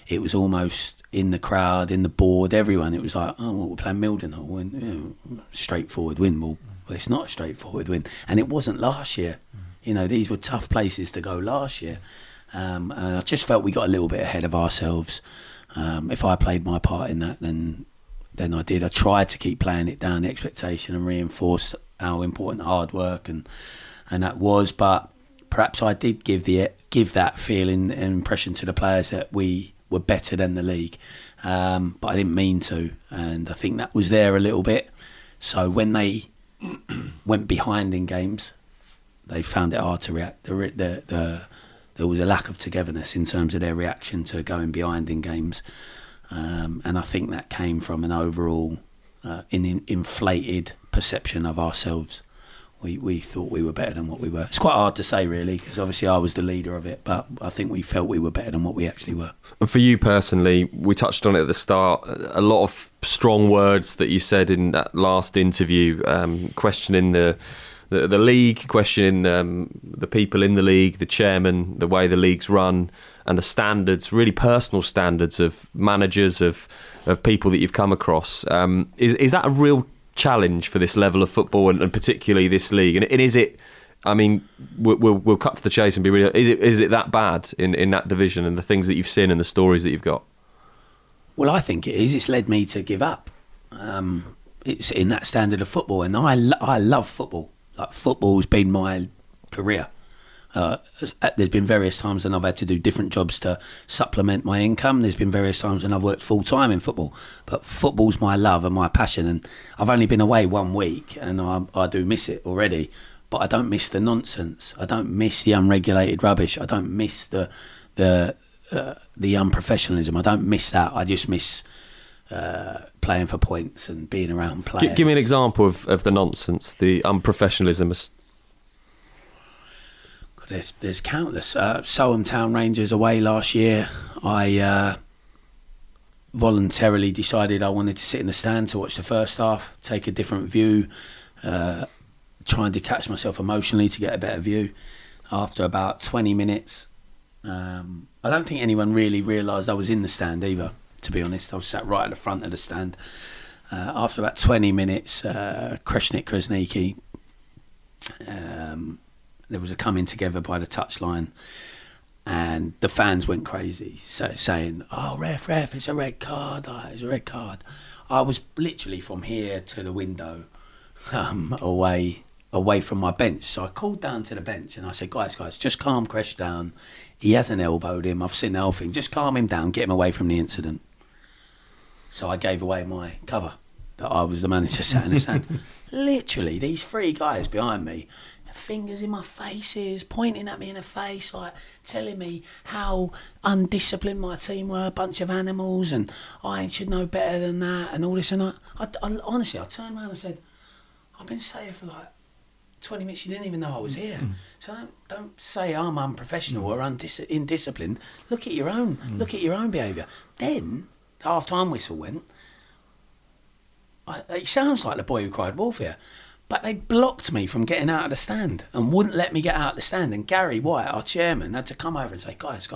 It was almost in the crowd, in the board, everyone. It was like, oh, well, we're playing Mildenhall, and straightforward win. Well, it's not a straightforward win, and it wasn't last year. These were tough places to go last year, and I just felt we got a little bit ahead of ourselves. If I played my part in that, then I did. I tried to keep playing it down, the expectation, and reinforce how important hard work and that was. But perhaps I did give that feeling and impression to the players that we were better than the league. But I didn't mean to, and I think that was there a little bit. So when they went behind in games, they found it hard to react. There was a lack of togetherness in terms of their reaction to going behind in games. And I think that came from an overall inflated perception of ourselves. We thought we were better than what we were. It's quite hard to say, really, because obviously I was the leader of it, but I think we felt we were better than what we actually were. And for you personally, we touched on it at the start, a lot of strong words that you said in that last interview, questioning the league, questioning the people in the league, the chairman, the way the league's run, and the standards, really personal standards of managers, of people that you've come across. Is that a real challenge for this level of football, and particularly this league? And is it, I mean, we'll cut to the chase and be real, is it that bad in that division, and the things that you've seen and the stories that you've got? Well, I think it is. It's led me to give up. It's in that standard of football, and I love football. Like, football's been my career. There's been various times when I've had to do different jobs to supplement my income. There's been various times when I've worked full time in football, but football's my love and my passion. And I've only been away 1 week, and I do miss it already. But I don't miss the nonsense. I don't miss the unregulated rubbish. I don't miss the unprofessionalism. I don't miss that. I just miss playing for points and being around players. Give me an example of the nonsense, the unprofessionalism. There's countless. Soham Town Rangers away last year. I voluntarily decided I wanted to sit in the stand to watch the first half, take a different view, try and detach myself emotionally to get a better view. After about 20 minutes, I don't think anyone really realised I was in the stand either, to be honest. I was sat right at the front of the stand. After about 20 minutes, Krasniki, there was a coming together by the touchline, and the fans went crazy, saying, "Oh, ref, it's a red card, it's a red card." I was literally from here to the window, away from my bench. So I called down to the bench and I said, guys, just calm Kresh down. He hasn't elbowed him. I've seen the whole thing. Just calm him down, get him away from the incident. So I gave away my cover that I was the manager sat in the stand. Literally, these 3 guys behind me, fingers in my faces, pointing at me in the face, like telling me how undisciplined my team were, a bunch of animals, and I should know better than that, and all this and that. Honestly, I turned around and said, I've been saying for like 20 minutes, you didn't even know I was here. So don't say I'm unprofessional or indisciplined. Look at your own behaviour. Then the half-time whistle went. It sounds like the boy who cried wolf here. But they blocked me from getting out of the stand and wouldn't let me get out of the stand. And Gary White, our chairman, had to come over and say, guys,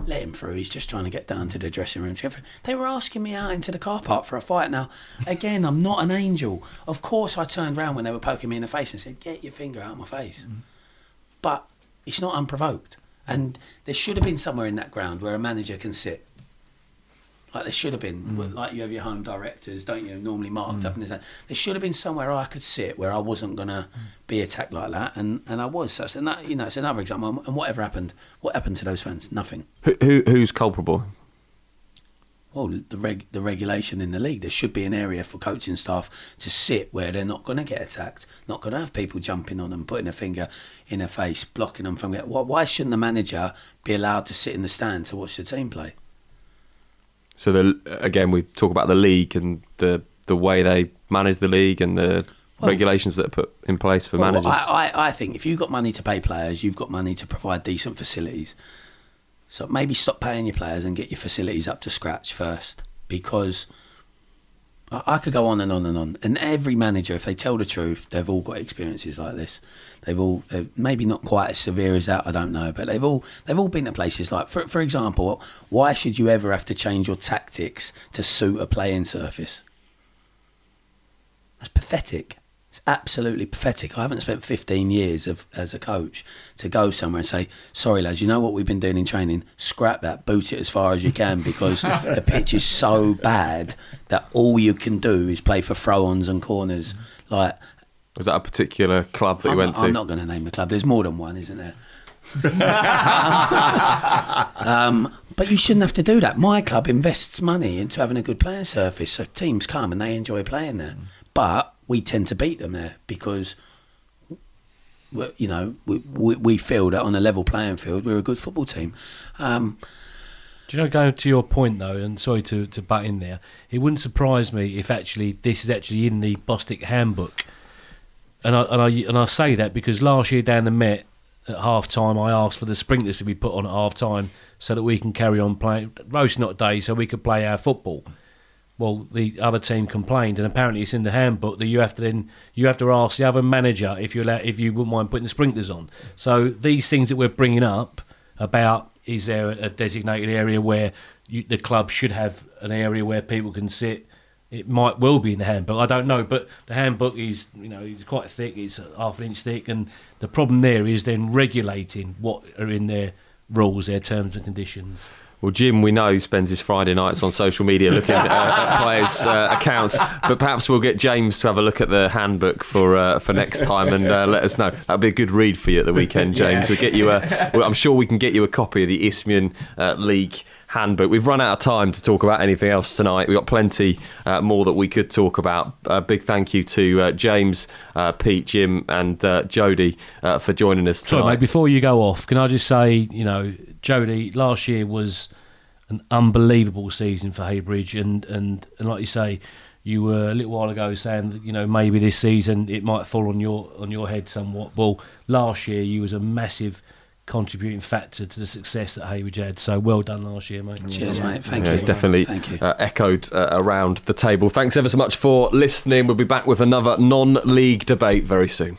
let him through. He's just trying to get down to the dressing room. They were asking me out into the car park for a fight. Now, again, I'm not an angel. Of course, I turned around when they were poking me in the face and said, get your finger out of my face. But it's not unprovoked. And there should have been somewhere in that ground where a manager can sit. Like there should have been, like you have your home directors, don't you, normally marked up in the stand. There should have been somewhere I could sit where I wasn't going to be attacked like that, and I was. So it's another example. And whatever happened, what happened to those fans? Nothing. Who's culpable? Well, the regulation in the league. There should be an area for coaching staff to sit where they're not going to get attacked, not going to have people jumping on them, putting a finger in their face, blocking them from getting... Why shouldn't the manager be allowed to sit in the stand to watch the team play? So again, we talk about the league and the way they manage the league and the regulations that are put in place for managers. I think if you've got money to pay players, you've got money to provide decent facilities. So maybe stop paying your players and get your facilities up to scratch first, because I could go on and on and on. And every manager, if they tell the truth, they've all got experiences like this. They're maybe not quite as severe as that, I don't know, but they've all been to places like, for example, why should you ever have to change your tactics to suit a playing surface? That's pathetic. It's absolutely pathetic. I haven't spent 15 years as a coach to go somewhere and say, sorry lads, you know what we've been doing in training? Scrap that, boot it as far as you can, because the pitch is so bad that all you can do is play for throw-ons and corners. Like, was that a particular club that you went to? I'm not going to name the club. There's more than one, isn't there? But you shouldn't have to do that. My club invests money into having a good playing surface, so teams come and they enjoy playing there. But we tend to beat them there because, we feel that on a level playing field we're a good football team. Do you know, going to your point though, and sorry to butt in there, it wouldn't surprise me if actually this is actually in the Bostic handbook. And I say that because last year down the Met at half time I asked for the sprinklers to be put on at half time so that we can carry on playing, roasting not day, so we could play our football. Well, the other team complained, and apparently it's in the handbook that you have to ask the other manager if you wouldn't mind putting the sprinklers on. So these things that we're bringing up about, is there a designated area where the club should have an area where people can sit? It might well be in the handbook. I don't know, but the handbook is it's quite thick. It's half an inch thick, and the problem there is then regulating what are in their rules, their terms and conditions. Well, Jim, we know, spends his Friday nights on social media looking at players' accounts, but perhaps we'll get James to have a look at the handbook for next time and let us know. That'll be a good read for you at the weekend, James. We'll get you I'm sure we can get you a copy of the Isthmian League handbook. We've run out of time to talk about anything else tonight. We've got plenty more that we could talk about. A big thank you to James, Pete, Jim and Jody for joining us tonight. Sorry, mate, before you go off, can I just say, Jody, last year was an unbelievable season for Heybridge, and like you say, you were a little while ago saying that, maybe this season it might fall on your head somewhat. Well, last year you was a massive contributing factor to the success that Heybridge had. So well done last year, mate. Cheers, mate. Thank you. It's definitely echoed around the table. Thanks ever so much for listening. We'll be back with another non-league debate very soon.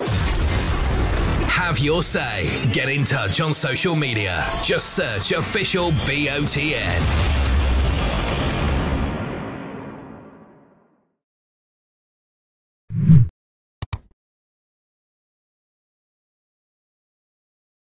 Have your say. Get in touch on social media. Just search official BOTN.